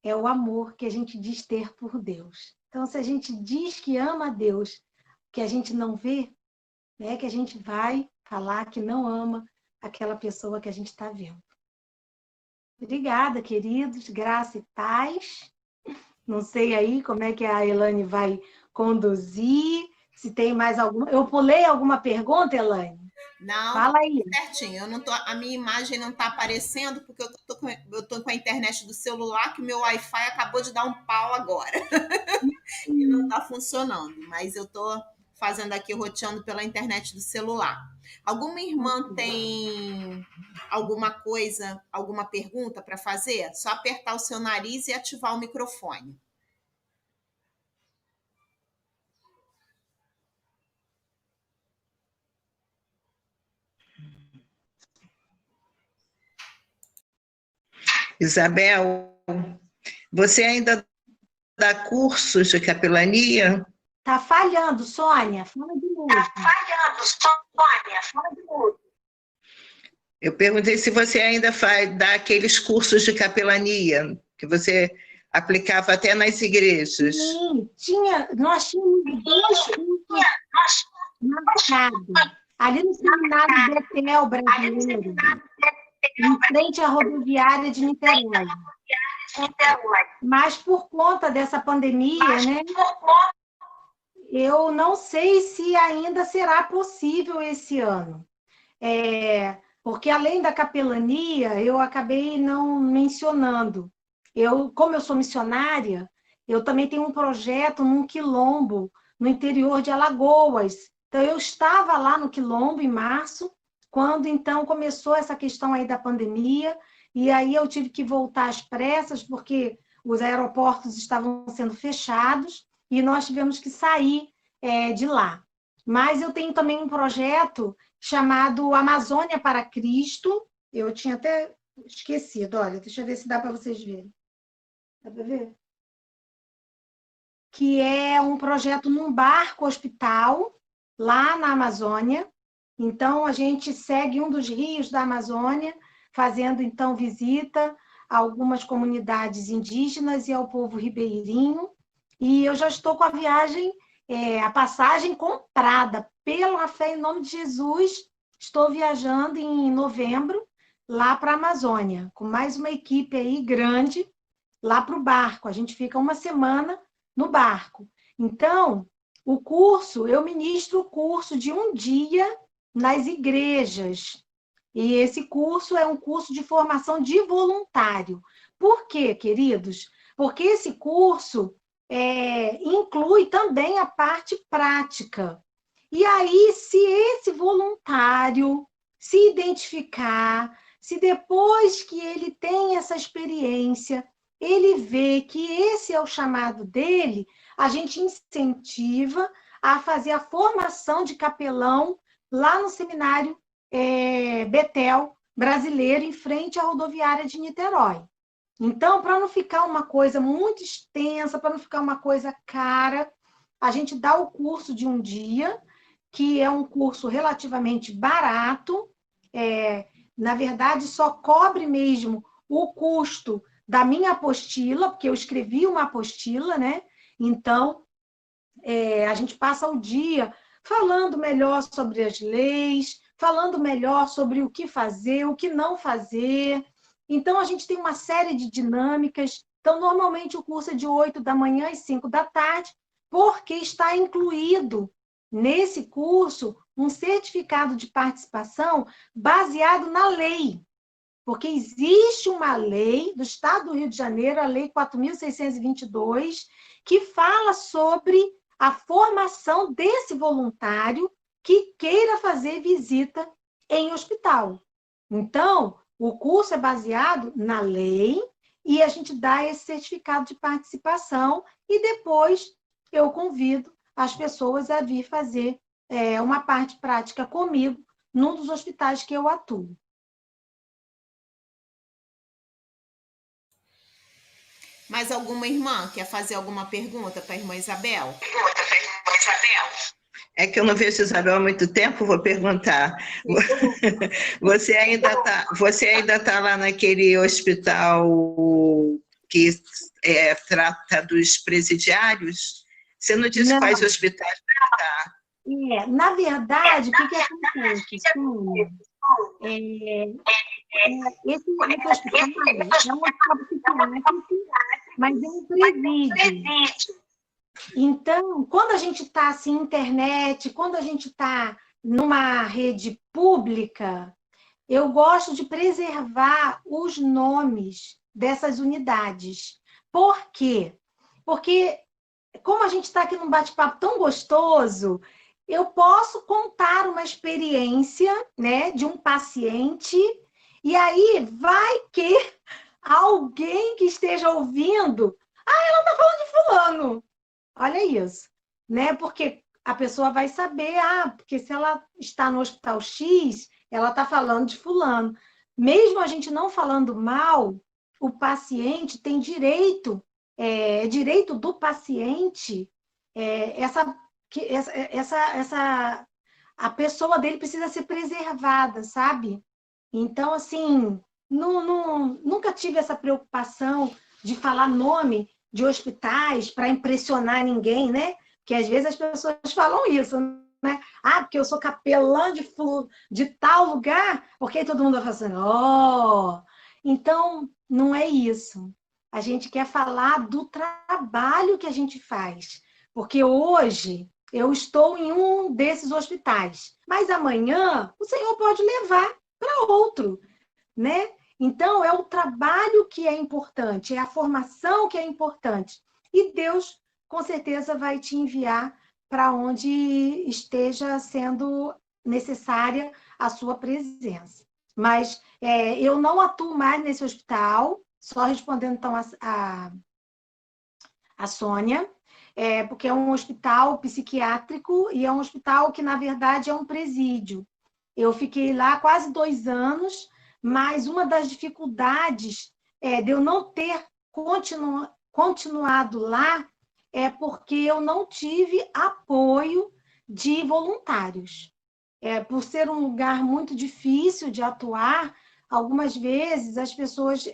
é o amor que a gente diz ter por Deus. Então, Então, se a gente diz que ama a Deus, que a gente não vê, né, que a gente vai falar que não ama aquela pessoa que a gente está vendo. Obrigada, queridos, graça e paz. Não sei aí como é que a Elaine vai conduzir, se tem mais alguma... Eu pulei alguma pergunta, Elaine? Não, fala aí. Certinho. Eu não tô, a minha imagem não está aparecendo porque eu tô com a internet do celular, que o meu Wi-Fi acabou de dar um pau agora. E não está funcionando, mas eu estou fazendo aqui, roteando pela internet do celular. Alguma irmã tem alguma coisa, alguma pergunta para fazer? Só apertar o seu nariz e ativar o microfone. Isabel, você ainda dá cursos de capelania? Tá falhando, Sônia. Fala de novo. Tá falhando, Sônia. Fala de novo. Eu perguntei se você ainda dá aqueles cursos de capelania que você aplicava até nas igrejas. Sim, nós tínhamos 2 cursos marcados. Ali no Seminário Betel Brasileiro, em frente à rodoviária de Niterói. Mas por conta dessa pandemia, né, eu não sei se ainda será possível esse ano. Porque além da capelania, eu acabei não mencionando. Como eu sou missionária, eu também tenho um projeto num quilombo, no interior de Alagoas. Então, eu estava lá no quilombo em março, quando então começou essa questão aí da pandemia, e aí eu tive que voltar às pressas, porque os aeroportos estavam sendo fechados, e nós tivemos que sair de lá. Mas eu tenho também um projeto chamado Amazônia para Cristo. Eu tinha até esquecido, olha, deixa eu ver se dá para vocês verem. Dá para ver? Que é um projeto num barco hospital, lá na Amazônia. Então, a gente segue um dos rios da Amazônia, fazendo, então, visita a algumas comunidades indígenas e ao povo ribeirinho. E eu já estou com a viagem, a passagem comprada, pela fé em nome de Jesus. Estou viajando em novembro, lá para a Amazônia, com mais uma equipe aí grande, lá para o barco. A gente fica uma semana no barco. Então, o curso, eu ministro o curso de um dia nas igrejas. E esse curso é um curso de formação de voluntário. Por quê, queridos? Porque esse curso inclui também a parte prática. E aí, se esse voluntário se identificar, se depois que ele tem essa experiência, ele vê que esse é o chamado dele, a gente incentiva a fazer a formação de capelão lá no Seminário Betel Brasileiro, em frente à rodoviária de Niterói. Então, para não ficar uma coisa muito extensa, para não ficar uma coisa cara, a gente dá o curso de um dia, que é um curso relativamente barato, na verdade, só cobre mesmo o custo da minha apostila, porque eu escrevi uma apostila, né? Então, a gente passa o dia falando melhor sobre as leis, falando melhor sobre o que fazer, o que não fazer. Então, a gente tem uma série de dinâmicas. Então, normalmente, o curso é de 8 da manhã às 5 da tarde, porque está incluído nesse curso um certificado de participação baseado na lei. Porque existe uma lei do Estado do Rio de Janeiro, a Lei 4.622, que fala sobre a formação desse voluntário que queira fazer visita em hospital. Então, o curso é baseado na lei e a gente dá esse certificado de participação e depois eu convido as pessoas a vir fazer uma parte prática comigo num dos hospitais que eu atuo. Mais alguma irmã quer fazer alguma pergunta para a irmã Isabel? É que eu não vejo Isabel há muito tempo, vou perguntar. Você ainda está lá naquele hospital que trata dos presidiários? Você não disse Não. quais hospitais? Tá. Na verdade, o que acontece, Sônia? Esse hospital é um hospital psiquiátrico, mas é um presídio. Então, quando a gente está assim, internet, quando a gente está numa rede pública, eu gosto de preservar os nomes dessas unidades. Por quê? Porque, como a gente está aqui num bate-papo tão gostoso, eu posso contar uma experiência, né, de um paciente, e aí vai que alguém que esteja ouvindo, ela está falando de fulano. Olha isso, né? Porque a pessoa vai saber, porque se ela está no hospital X, ela está falando de fulano. Mesmo a gente não falando mal, o paciente tem direito, direito do paciente, a pessoa dele precisa ser preservada, sabe? Então, assim, nunca tive essa preocupação de falar nome de hospitais para impressionar ninguém, né? Porque às vezes as pessoas falam isso, né? Porque eu sou capelã de tal lugar, porque aí todo mundo vai falar assim, Então, não é isso. A gente quer falar do trabalho que a gente faz. Porque hoje eu estou em um desses hospitais, mas amanhã o Senhor pode levar para outro, né? Então, é o trabalho que é importante, é a formação que é importante. E Deus, com certeza, vai te enviar para onde esteja sendo necessária a sua presença. Mas eu não atuo mais nesse hospital, só respondendo então a Sônia, porque é um hospital psiquiátrico e é um hospital que, na verdade, é um presídio. Eu fiquei lá quase 2 anos, mas uma das dificuldades de eu não ter continuado lá é porque eu não tive apoio de voluntários. Por ser um lugar muito difícil de atuar, algumas vezes as pessoas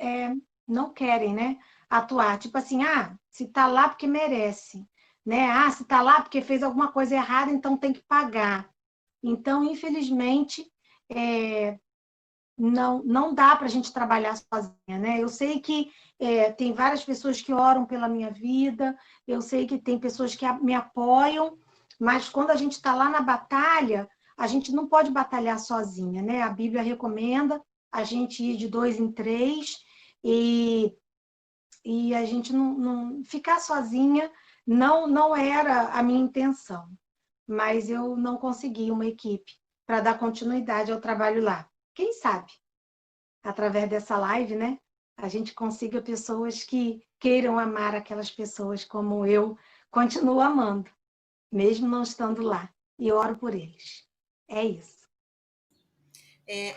não querem, né, atuar. Tipo assim, se está lá porque merece, né? Se está lá porque fez alguma coisa errada, então tem que pagar. Então, infelizmente, não dá para a gente trabalhar sozinha, né? Eu sei que tem várias pessoas que oram pela minha vida, eu sei que tem pessoas que me apoiam, mas quando a gente está lá na batalha, a gente não pode batalhar sozinha, né? A Bíblia recomenda a gente ir de 2 em 3 e a gente não ficar sozinha não era a minha intenção, mas eu não consegui uma equipe para dar continuidade ao trabalho lá. Quem sabe, através dessa live, né, a gente consiga pessoas que queiram amar aquelas pessoas como eu continuo amando, mesmo não estando lá, e oro por eles. É isso.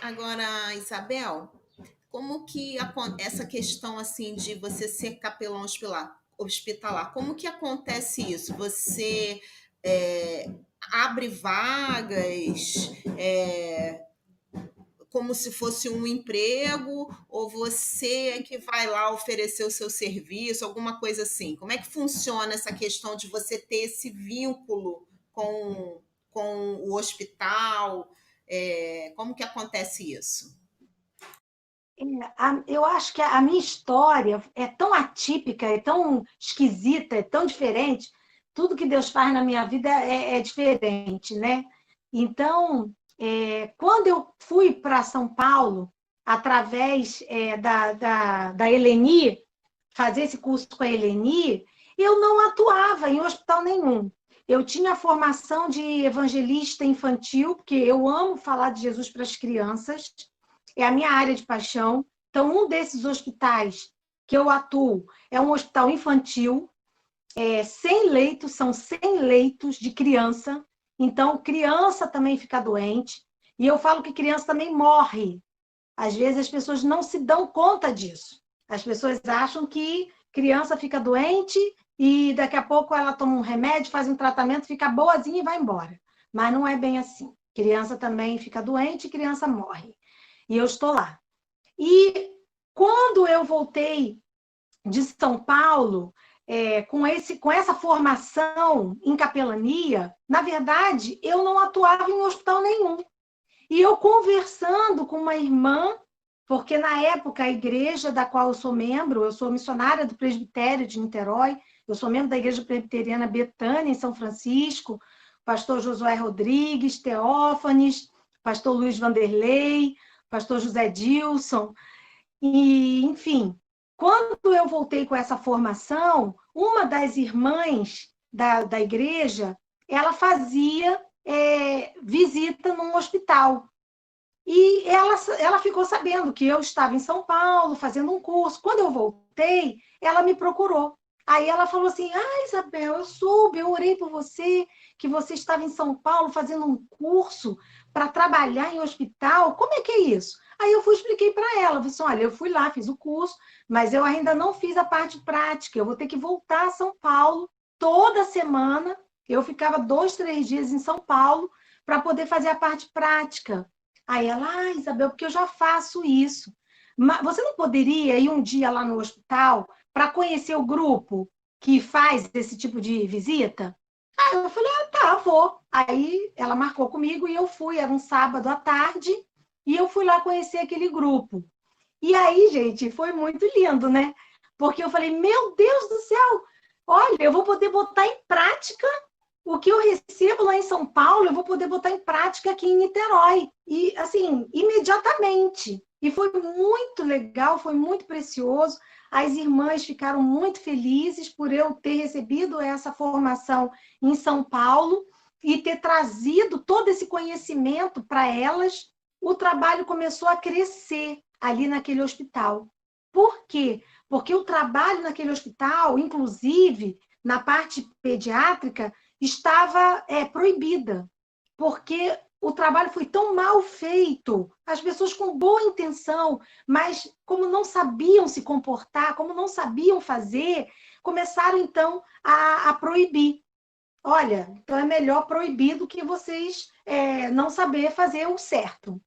Agora, Isabel, como que essa questão assim de você ser capelão hospitalar, como que acontece isso? Você abre vagas como se fosse um emprego, ou você é que vai lá oferecer o seu serviço, alguma coisa assim? Como é que funciona essa questão de você ter esse vínculo com o hospital? Como que acontece isso? Eu acho que a minha história é tão atípica, é tão esquisita, é tão diferente. Tudo que Deus faz na minha vida é diferente, né? Então, quando eu fui para São Paulo, através da Eleni, fazer esse curso com a Eleni, eu não atuava em hospital nenhum. Eu tinha a formação de evangelista infantil, porque eu amo falar de Jesus para as crianças, é a minha área de paixão. Então, um desses hospitais que eu atuo é um hospital infantil, 100 leitos, são 100 leitos de criança. Então, criança também fica doente. E eu falo que criança também morre. Às vezes as pessoas não se dão conta disso. As pessoas acham que criança fica doente e daqui a pouco ela toma um remédio, faz um tratamento, fica boazinha e vai embora. Mas não é bem assim. Criança também fica doente e criança morre. E eu estou lá. E quando eu voltei de São Paulo, com essa formação em capelania, na verdade, eu não atuava em hospital nenhum. E eu conversando com uma irmã, porque na época a igreja da qual eu sou membro, eu sou missionária do presbitério de Niterói, eu sou membro da igreja presbiteriana Betânia, em São Francisco, pastor Josué Rodrigues, Teófanes, pastor Luiz Vanderlei, pastor José Dilson, e, enfim, quando eu voltei com essa formação, uma das irmãs da igreja, ela fazia visita num hospital. E ela ficou sabendo que eu estava em São Paulo fazendo um curso. Quando eu voltei, ela me procurou. Aí ela falou assim: Isabel, eu soube, eu orei por você, que você estava em São Paulo fazendo um curso para trabalhar em hospital. Como é que é isso? Aí eu expliquei para ela, eu disse: olha, eu fui lá, fiz o curso, mas eu ainda não fiz a parte prática. Eu vou ter que voltar a São Paulo toda semana. Eu ficava 2, 3 dias em São Paulo para poder fazer a parte prática. Aí ela: Isabel, porque eu já faço isso. Mas você não poderia ir um dia lá no hospital para conhecer o grupo que faz esse tipo de visita? Aí eu falei: tá, vou. Aí ela marcou comigo e eu fui, era um sábado à tarde, e eu fui lá conhecer aquele grupo. E aí, gente, foi muito lindo, né? Porque eu falei: meu Deus do céu, olha, eu vou poder botar em prática o que eu recebo lá em São Paulo, eu vou poder botar em prática aqui em Niterói. E, assim, imediatamente. E foi muito legal, foi muito precioso. As irmãs ficaram muito felizes por eu ter recebido essa formação em São Paulo e ter trazido todo esse conhecimento para elas. O trabalho começou a crescer ali naquele hospital. Por quê? Porque o trabalho naquele hospital, inclusive na parte pediátrica, estava proibida, porque o trabalho foi tão mal feito, as pessoas com boa intenção, mas como não sabiam se comportar, como não sabiam fazer, começaram então a proibir. Olha, então é melhor proibir do que vocês não saber fazer o certo.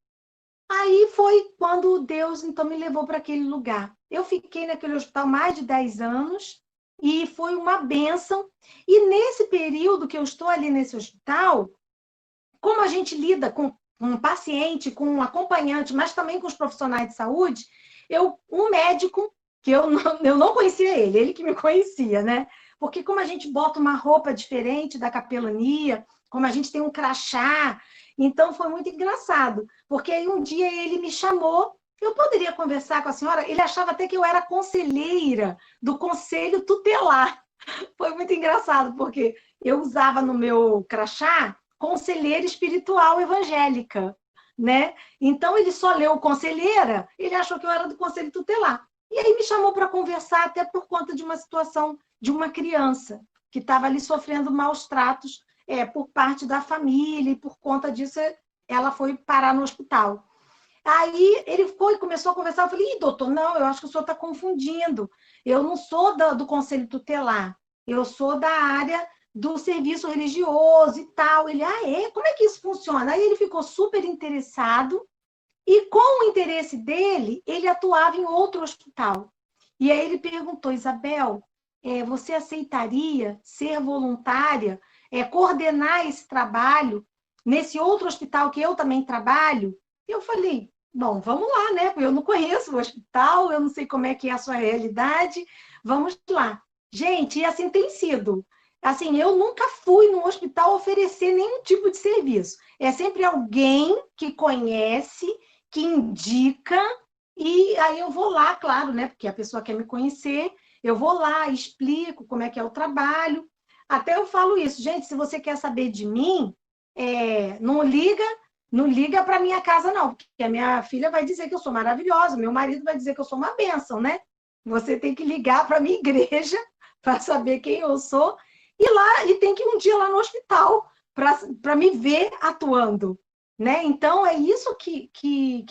Aí foi quando Deus então me levou para aquele lugar. Eu fiquei naquele hospital mais de 10 anos e foi uma bênção. E nesse período que eu estou ali nesse hospital, como a gente lida com um paciente, com um acompanhante, mas também com os profissionais de saúde, um médico, que eu não conhecia ele que me conhecia, né? Porque como a gente bota uma roupa diferente da capelania, como a gente tem um crachá, então foi muito engraçado, porque aí um dia ele me chamou, eu poderia conversar com a senhora, ele achava até que eu era conselheira do Conselho Tutelar. Foi muito engraçado, porque eu usava no meu crachá conselheira espiritual evangélica, né? Então ele só leu conselheira, ele achou que eu era do Conselho Tutelar. E aí me chamou para conversar até por conta de uma situação de uma criança que estava ali sofrendo maus tratos por parte da família, e por conta disso ela foi parar no hospital. Aí ele foi, começou a conversar, eu falei: doutor, não, eu acho que o senhor está confundindo. Eu não sou do Conselho Tutelar, eu sou da área do serviço religioso e tal. Ele: é? Como é que isso funciona? Aí ele ficou super interessado, e com o interesse dele, ele atuava em outro hospital. E aí ele perguntou: Isabel, você aceitaria ser voluntária, coordenar esse trabalho nesse outro hospital que eu também trabalho? Eu falei: bom, vamos lá, né? Eu não conheço o hospital, eu não sei como é que é a sua realidade, vamos lá. Gente, e assim tem sido. Assim, eu nunca fui no hospital oferecer nenhum tipo de serviço. É sempre alguém que conhece, que indica, e aí eu vou lá, claro, né? Porque a pessoa quer me conhecer, eu vou lá, explico como é que é o trabalho. Até eu falo isso: gente, se você quer saber de mim, não liga para minha casa, não, porque a minha filha vai dizer que eu sou maravilhosa, meu marido vai dizer que eu sou uma bênção, né? Você tem que ligar para a minha igreja para saber quem eu sou, e tem que ir um dia lá no hospital para me ver atuando, né? Então, é isso que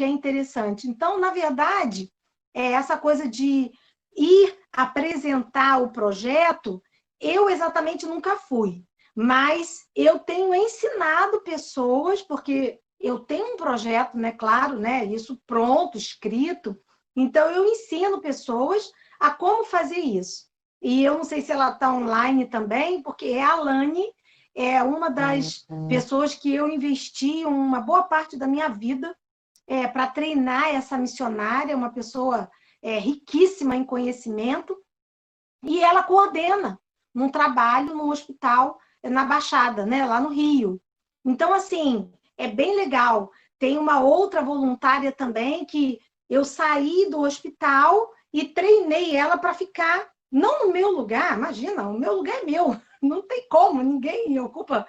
é interessante. Então, na verdade, essa coisa de ir apresentar o projeto, eu exatamente nunca fui, mas eu tenho ensinado pessoas, porque eu tenho um projeto, né, claro, né, isso pronto, escrito, então eu ensino pessoas a como fazer isso. e eu não sei se ela está online também, porque a Alane é uma das pessoas que eu investi uma boa parte da minha vida para treinar essa missionária, uma pessoa riquíssima em conhecimento, e ela coordena num trabalho no hospital na Baixada, né, lá no Rio. Então, assim, é bem legal. Tem uma outra voluntária também que eu saí do hospital e treinei ela para ficar, não no meu lugar, imagina, o meu lugar é meu, não tem como, ninguém ocupa,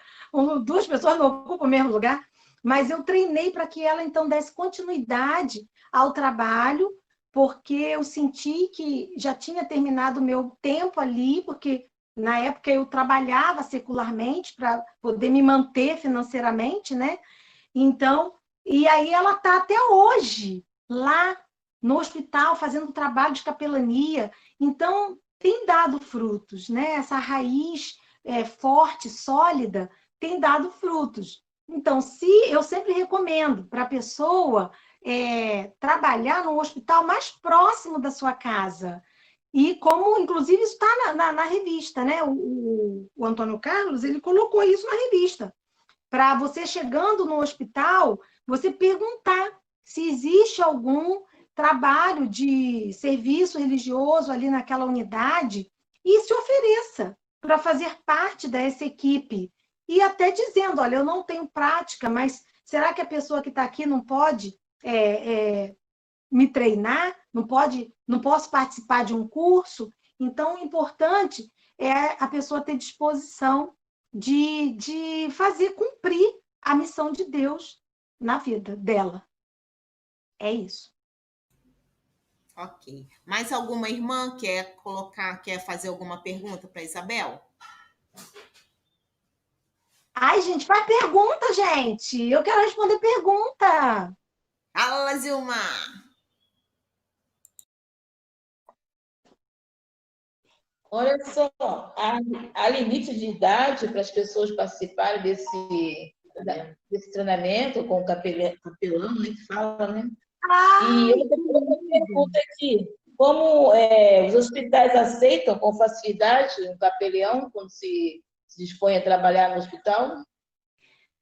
duas pessoas não ocupam o mesmo lugar, mas eu treinei para que ela, então, desse continuidade ao trabalho, porque eu senti que já tinha terminado o meu tempo ali, porque na época eu trabalhava secularmente para poder me manter financeiramente, né? Então, e aí ela está até hoje lá no hospital fazendo trabalho de capelania. Então, tem dado frutos, né? Essa raiz forte, sólida, tem dado frutos. Então, se eu sempre recomendo para a pessoa trabalhar no hospital mais próximo da sua casa. E como, inclusive, isso está na revista, né? O Antônio Carlos, ele colocou isso na revista. Para você chegando no hospital, você perguntar se existe algum trabalho de serviço religioso ali naquela unidade e se ofereça para fazer parte dessa equipe. E até dizendo, olha, eu não tenho prática, mas será que a pessoa que está aqui não pode me treinar? Não posso participar de um curso? Então, o importante é a pessoa ter disposição de fazer cumprir a missão de Deus na vida dela. É isso. Ok. Mais alguma irmã quer fazer alguma pergunta para Isabel? Ai, gente, faz pergunta, gente. Eu quero responder pergunta. Fala, Zilma! Olha só, há limite de idade para as pessoas participarem desse treinamento com o capelão, né, que fala, né? E outra pergunta aqui, como os hospitais aceitam com facilidade um capelão quando se dispõe a trabalhar no hospital?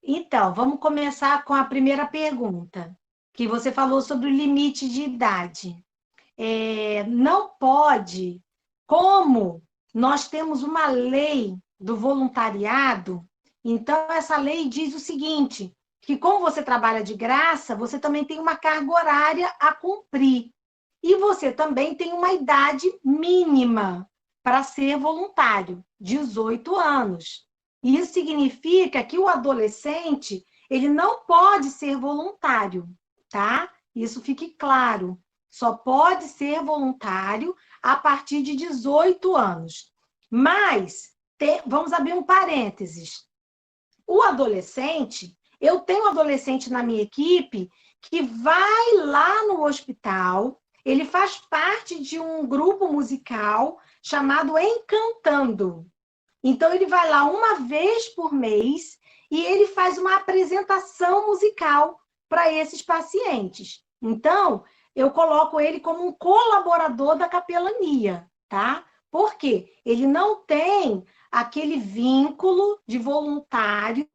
Então, vamos começar com a primeira pergunta, que você falou sobre o limite de idade. Não pode, como nós temos uma lei do voluntariado, então essa lei diz o seguinte, que como você trabalha de graça, você também tem uma carga horária a cumprir. E você também tem uma idade mínima para ser voluntário, 18 anos. Isso significa que o adolescente, ele não pode ser voluntário, tá? Isso fique claro. Só pode ser voluntário a partir de 18 anos. Mas, vamos abrir um parênteses. O adolescente, eu tenho um adolescente na minha equipe que vai lá no hospital, ele faz parte de um grupo musical chamado Encantando. Então, ele vai lá uma vez por mês e ele faz uma apresentação musical para esses pacientes. Então, eu coloco ele como um colaborador da capelania, tá? Por quê? Ele não tem aquele vínculo de voluntário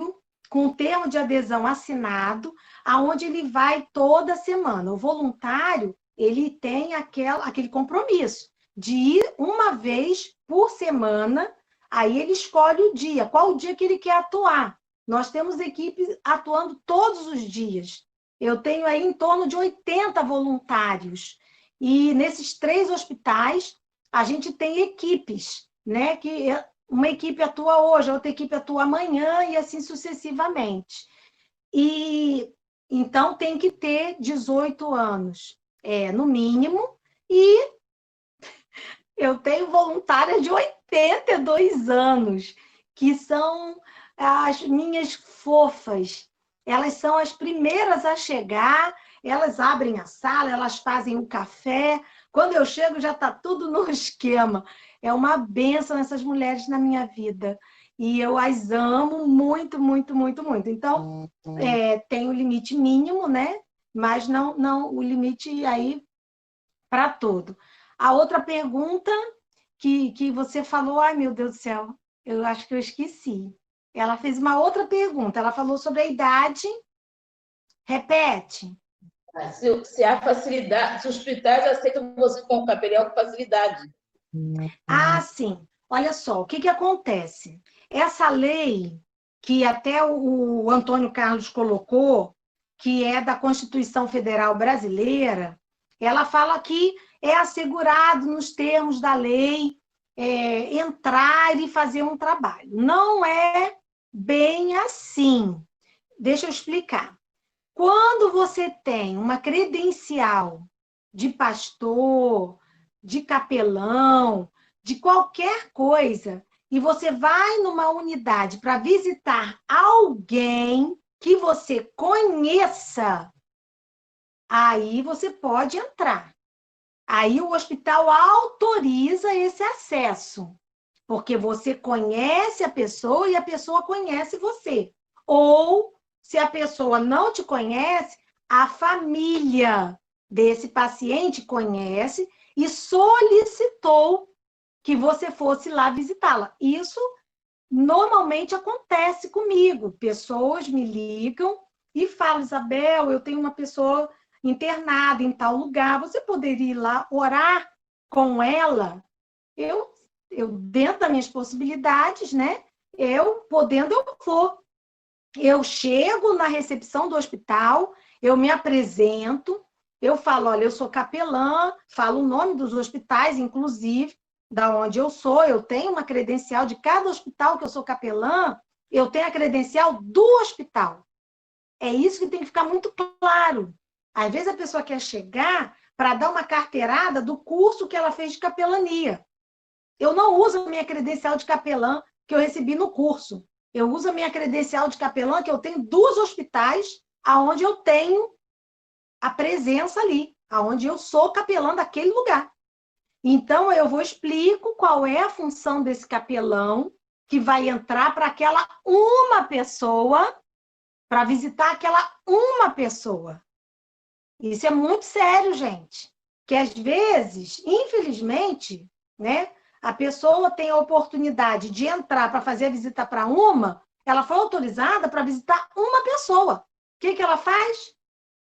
com o termo de adesão assinado, aonde ele vai toda semana. O voluntário, ele tem aquele compromisso de ir uma vez por semana. Aí ele escolhe o dia, qual o dia que ele quer atuar. Nós temos equipes atuando todos os dias. Eu tenho aí em torno de 80 voluntários. E nesses 3 hospitais, a gente tem equipes, né? Que uma equipe atua hoje, a outra equipe atua amanhã e assim sucessivamente. E então tem que ter 18 anos, no mínimo, e eu tenho voluntária de 82 anos, que são as minhas fofas. Elas são as primeiras a chegar, elas abrem a sala, elas fazem o café. Quando eu chego, já está tudo no esquema. É uma bênção essas mulheres na minha vida. E eu as amo muito, muito, muito, muito. Então, tem o limite mínimo, né? Mas não o limite aí para tudo. A outra pergunta que você falou, ai meu Deus do céu, eu acho que eu esqueci. Ela fez uma outra pergunta, ela falou sobre a idade. Repete. Se há facilidade, se os hospitais aceitam você como capelão com facilidade. Ah, sim. Olha só, o que que acontece? Essa lei que até o Antônio Carlos colocou, que é da Constituição Federal Brasileira, ela fala que é assegurado nos termos da lei entrar e fazer um trabalho. Não é bem assim. Deixa eu explicar. Quando você tem uma credencial de pastor, de capelão, de qualquer coisa, e você vai numa unidade para visitar alguém que você conheça, aí você pode entrar. Aí o hospital autoriza esse acesso, porque você conhece a pessoa e a pessoa conhece você. Ou, se a pessoa não te conhece, a família desse paciente conhece e solicitou que você fosse lá visitá-la. Isso normalmente acontece comigo. Pessoas me ligam e falam, Isabel, eu tenho uma pessoa internada em tal lugar, você poderia ir lá orar com ela? Eu dentro das minhas possibilidades, né? Eu podendo, eu vou. Eu chego na recepção do hospital, eu me apresento, eu falo, olha, eu sou capelã, falo o nome dos hospitais, inclusive, da onde eu sou, eu tenho uma credencial de cada hospital que eu sou capelã, eu tenho a credencial do hospital. É isso que tem que ficar muito claro. Às vezes a pessoa quer chegar para dar uma carteirada do curso que ela fez de capelania. Eu não uso a minha credencial de capelã que eu recebi no curso. Eu uso a minha credencial de capelã que eu tenho dos hospitais aonde eu tenho a presença ali, aonde eu sou capelã daquele lugar. Então, eu explico qual é a função desse capelão que vai entrar para aquela uma pessoa, para visitar aquela uma pessoa. Isso é muito sério, gente. Que às vezes, infelizmente, né, a pessoa tem a oportunidade de entrar para fazer a visita para ela foi autorizada para visitar uma pessoa. O que ela faz?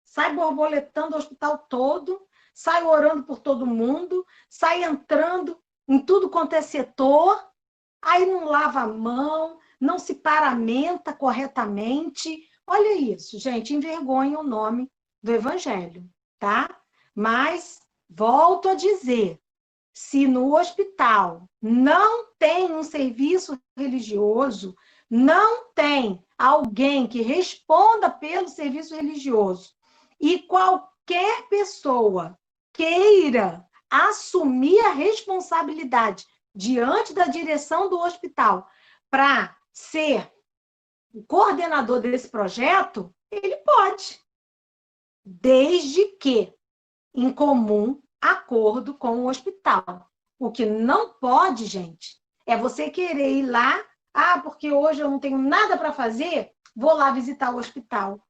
Sai borboletando o hospital todo, sai orando por todo mundo, sai entrando em tudo quanto é setor, aí não lava a mão, não se paramenta corretamente. Olha isso, gente, envergonha o nome do Evangelho, tá? Mas, volto a dizer, se no hospital não tem um serviço religioso, não tem alguém que responda pelo serviço religioso, e qualquer pessoa queira assumir a responsabilidade diante da direção do hospital para ser o coordenador desse projeto, ele pode, desde que em comum acordo com o hospital. O que não pode, gente, é você querer ir lá, porque hoje eu não tenho nada para fazer, vou lá visitar o hospital.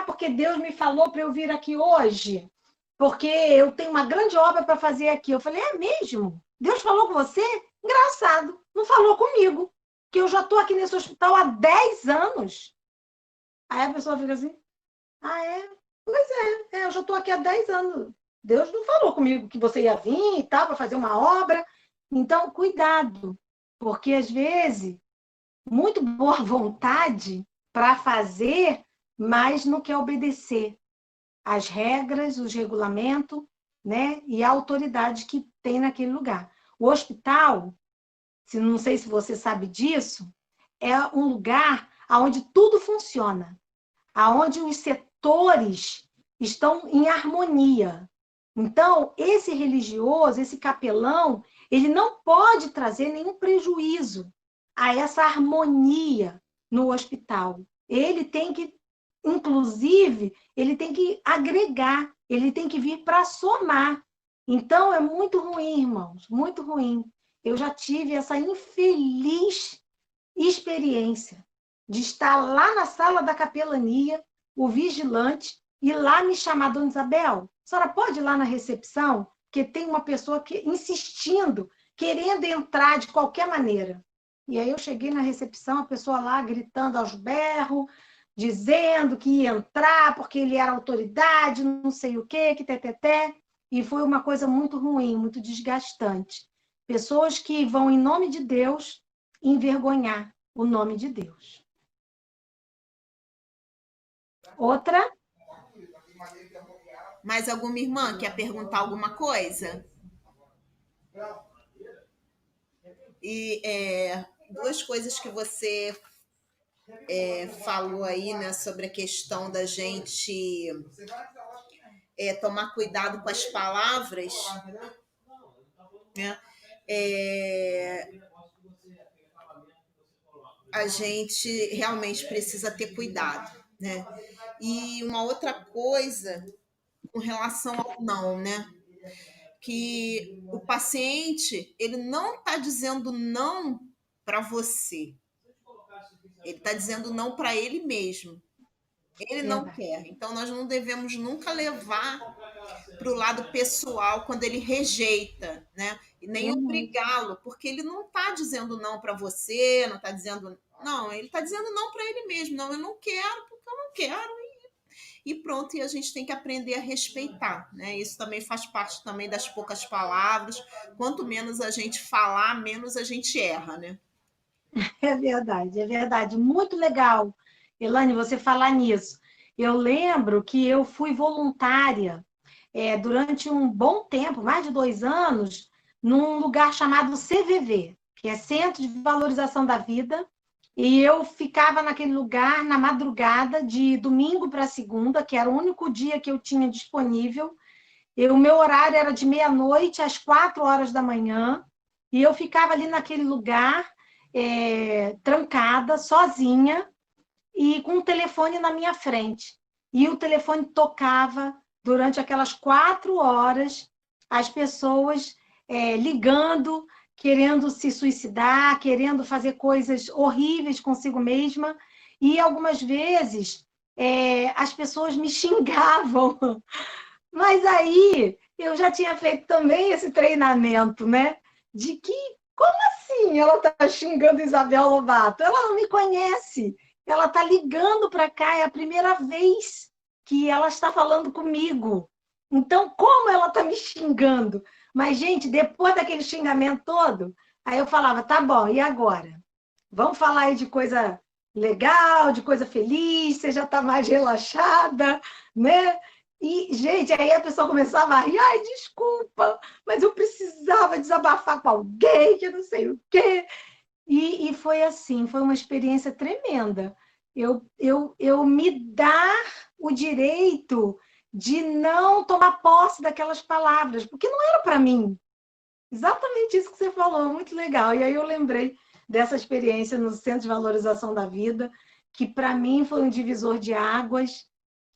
Porque Deus me falou para eu vir aqui hoje, porque eu tenho uma grande obra para fazer aqui. Eu falei, é mesmo? Deus falou com você? Engraçado, não falou comigo, que eu já estou aqui nesse hospital há 10 anos. Aí a pessoa fica assim, é? Pois eu já estou aqui há 10 anos. Deus não falou comigo que você ia vir e tal, para fazer uma obra. Então, cuidado, porque às vezes, muito boa vontade para fazer, mas não quer obedecer às regras, os regulamentos, né? E a autoridade que tem naquele lugar. O hospital, não sei se você sabe disso, é um lugar onde tudo funciona, onde os setores estão em harmonia. Então, esse religioso, esse capelão, ele não pode trazer nenhum prejuízo a essa harmonia no hospital. Ele tem que, inclusive, ele tem que agregar, ele tem que vir para somar. Então, é muito ruim, irmãos, muito ruim. Eu já tive essa infeliz experiência de estar lá na sala da capelania, o vigilante, e lá me chamar, Dona Isabel, a senhora pode ir lá na recepção? Porque tem uma pessoa insistindo querendo entrar de qualquer maneira. E aí eu cheguei na recepção, a pessoa lá gritando aos berros, dizendo que ia entrar porque ele era autoridade, não sei o quê, que teteté. E foi uma coisa muito ruim, muito desgastante. Pessoas que vão, em nome de Deus, envergonhar o nome de Deus. Outra? Mais alguma irmã quer perguntar alguma coisa? E duas coisas que você falou aí, né, sobre a questão da gente tomar cuidado com as palavras, né? A gente realmente precisa ter cuidado, né? E uma outra coisa com relação ao não, né? Que o paciente, ele não está dizendo não para você. Ele está dizendo não para ele mesmo. Ele não quer. Então, nós não devemos nunca levar para o lado pessoal quando ele rejeita, né? E nem obrigá-lo, porque ele não está dizendo não para você, não está dizendo... Não, ele está dizendo não para ele mesmo. Não, eu não quero, porque eu não quero. E pronto, e a gente tem que aprender a respeitar, né? Isso também faz parte também das poucas palavras. Quanto menos a gente falar, menos a gente erra, né? É verdade, é verdade. Muito legal, Elane, você falar nisso. Eu lembro que eu fui voluntária durante um bom tempo, mais de 2 anos, num lugar chamado CVV, que é Centro de Valorização da Vida, e eu ficava naquele lugar na madrugada, de domingo para segunda, que era o único dia que eu tinha disponível. O meu horário era de meia-noite às 4 horas da manhã, e eu ficava ali naquele lugar, trancada, sozinha, e com o telefone na minha frente. E o telefone tocava durante aquelas 4 horas, as pessoas ligando, querendo se suicidar, querendo fazer coisas horríveis consigo mesma. E algumas vezes as pessoas me xingavam. Mas aí eu já tinha feito também esse treinamento, né? De que, como assim ela está xingando Isabel Lobato? Ela não me conhece. Ela está ligando para cá, é a primeira vez que ela está falando comigo. Então, como ela está me xingando? Mas, gente, depois daquele xingamento todo, aí eu falava, tá bom, e agora? Vamos falar aí de coisa legal, de coisa feliz, você já está mais relaxada, né? E, gente, aí a pessoa começava a rir, ai, desculpa, mas eu precisava desabafar com alguém, que eu não sei o quê. E foi assim, foi uma experiência tremenda. Eu me dar o direito de não tomar posse daquelas palavras, porque não era para mim. Exatamente isso que você falou, muito legal. E aí eu lembrei dessa experiência no Centro de Valorização da Vida, que para mim foi um divisor de águas,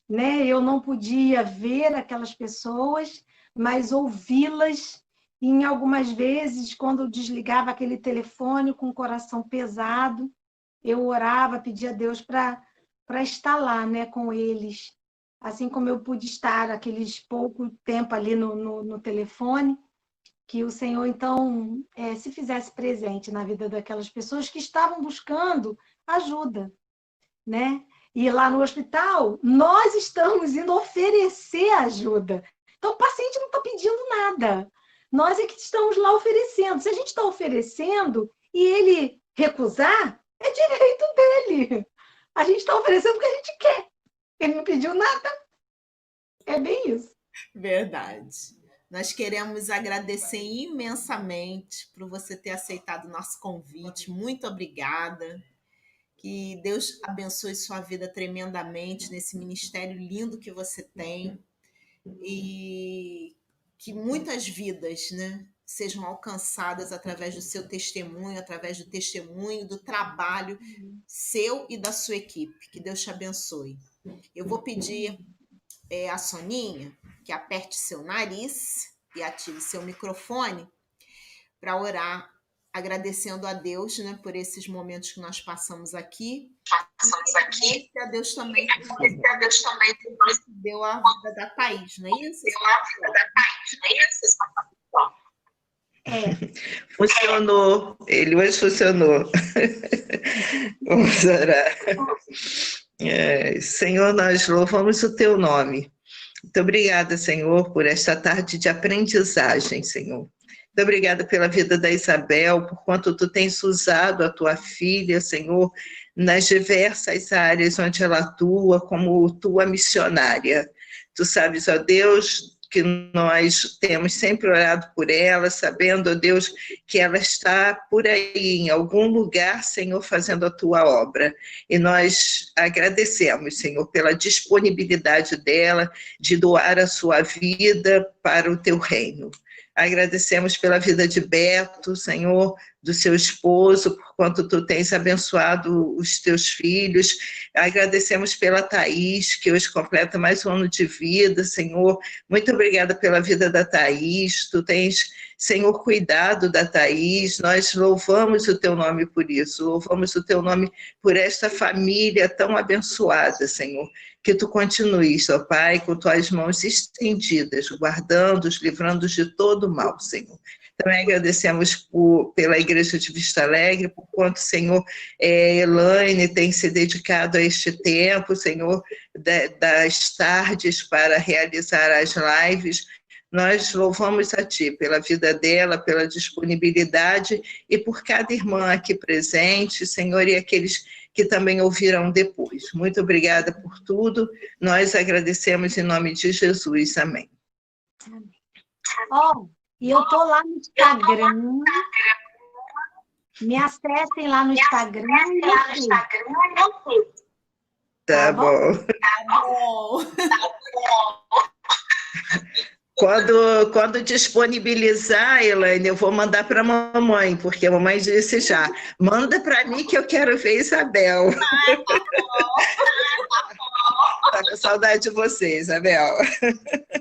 né? Eu não podia ver aquelas pessoas, mas ouvi-las. E em algumas vezes, quando eu desligava aquele telefone com o coração pesado, eu orava, pedia a Deus para estar lá, né, com eles. Assim como eu pude estar aqueles pouco tempo ali no telefone, que o Senhor, então, se fizesse presente na vida daquelas pessoas que estavam buscando ajuda, né? E lá no hospital, nós estamos indo oferecer ajuda. Então, o paciente não está pedindo nada. Nós é que estamos lá oferecendo. Se a gente está oferecendo e ele recusar, é direito dele. A gente está oferecendo porque a gente quer. Ele não pediu nada. É bem isso. Verdade. Nós queremos agradecer imensamente por você ter aceitado o nosso convite. Muito obrigada. Que Deus abençoe sua vida tremendamente nesse ministério lindo que você tem e que muitas vidas, né, sejam alcançadas através do seu testemunho, através do testemunho, do trabalho seu e da sua equipe. Que Deus te abençoe. Eu vou pedir a Soninha que aperte seu nariz e ative seu microfone para orar, agradecendo a Deus, né, por esses momentos que nós passamos aqui. E a Deus também deu a vida da Thaís, não é isso? Funcionou, ele hoje funcionou. Vamos orar. Senhor, nós louvamos o teu nome. Muito obrigada, Senhor, por esta tarde de aprendizagem, Senhor. Muito obrigada pela vida da Isabel, por quanto tu tens usado a tua filha, Senhor, nas diversas áreas onde ela atua, como tua missionária. Tu sabes, ó Deus, que nós temos sempre orado por ela, sabendo, ó Deus, que ela está por aí, em algum lugar, Senhor, fazendo a tua obra. E nós agradecemos, Senhor, pela disponibilidade dela de doar a sua vida para o teu reino. Agradecemos pela vida de Beto, Senhor, do seu esposo, por quanto tu tens abençoado os teus filhos. Agradecemos pela Thaís, que hoje completa mais um ano de vida, Senhor. Muito obrigada pela vida da Thaís. Tu tens, Senhor, cuidado da Thaís. Nós louvamos o teu nome por isso. Louvamos o teu nome por esta família tão abençoada, Senhor. Que tu continues, ó Pai, com tuas mãos estendidas, guardando-os, livrando-os de todo mal, Senhor. Também agradecemos pela Igreja de Vista Alegre, por quanto, Senhor, Elaine tem se dedicado a este tempo, Senhor, das tardes para realizar as lives. Nós louvamos a Ti pela vida dela, pela disponibilidade e por cada irmã aqui presente, Senhor, e aqueles que também ouvirão depois. Muito obrigada por tudo. Nós agradecemos em nome de Jesus. Amém. E eu estou lá no Instagram. Me acessem lá no Instagram. Tá bom. Tá bom. Quando disponibilizar, Elaine, eu vou mandar para a mamãe, porque a mamãe disse já, manda para mim que eu quero ver Isabel. Tá com saudade de você, Isabel.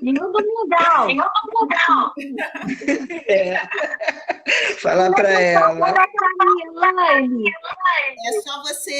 E o Domingão. Falar para ela. Elaine. É só você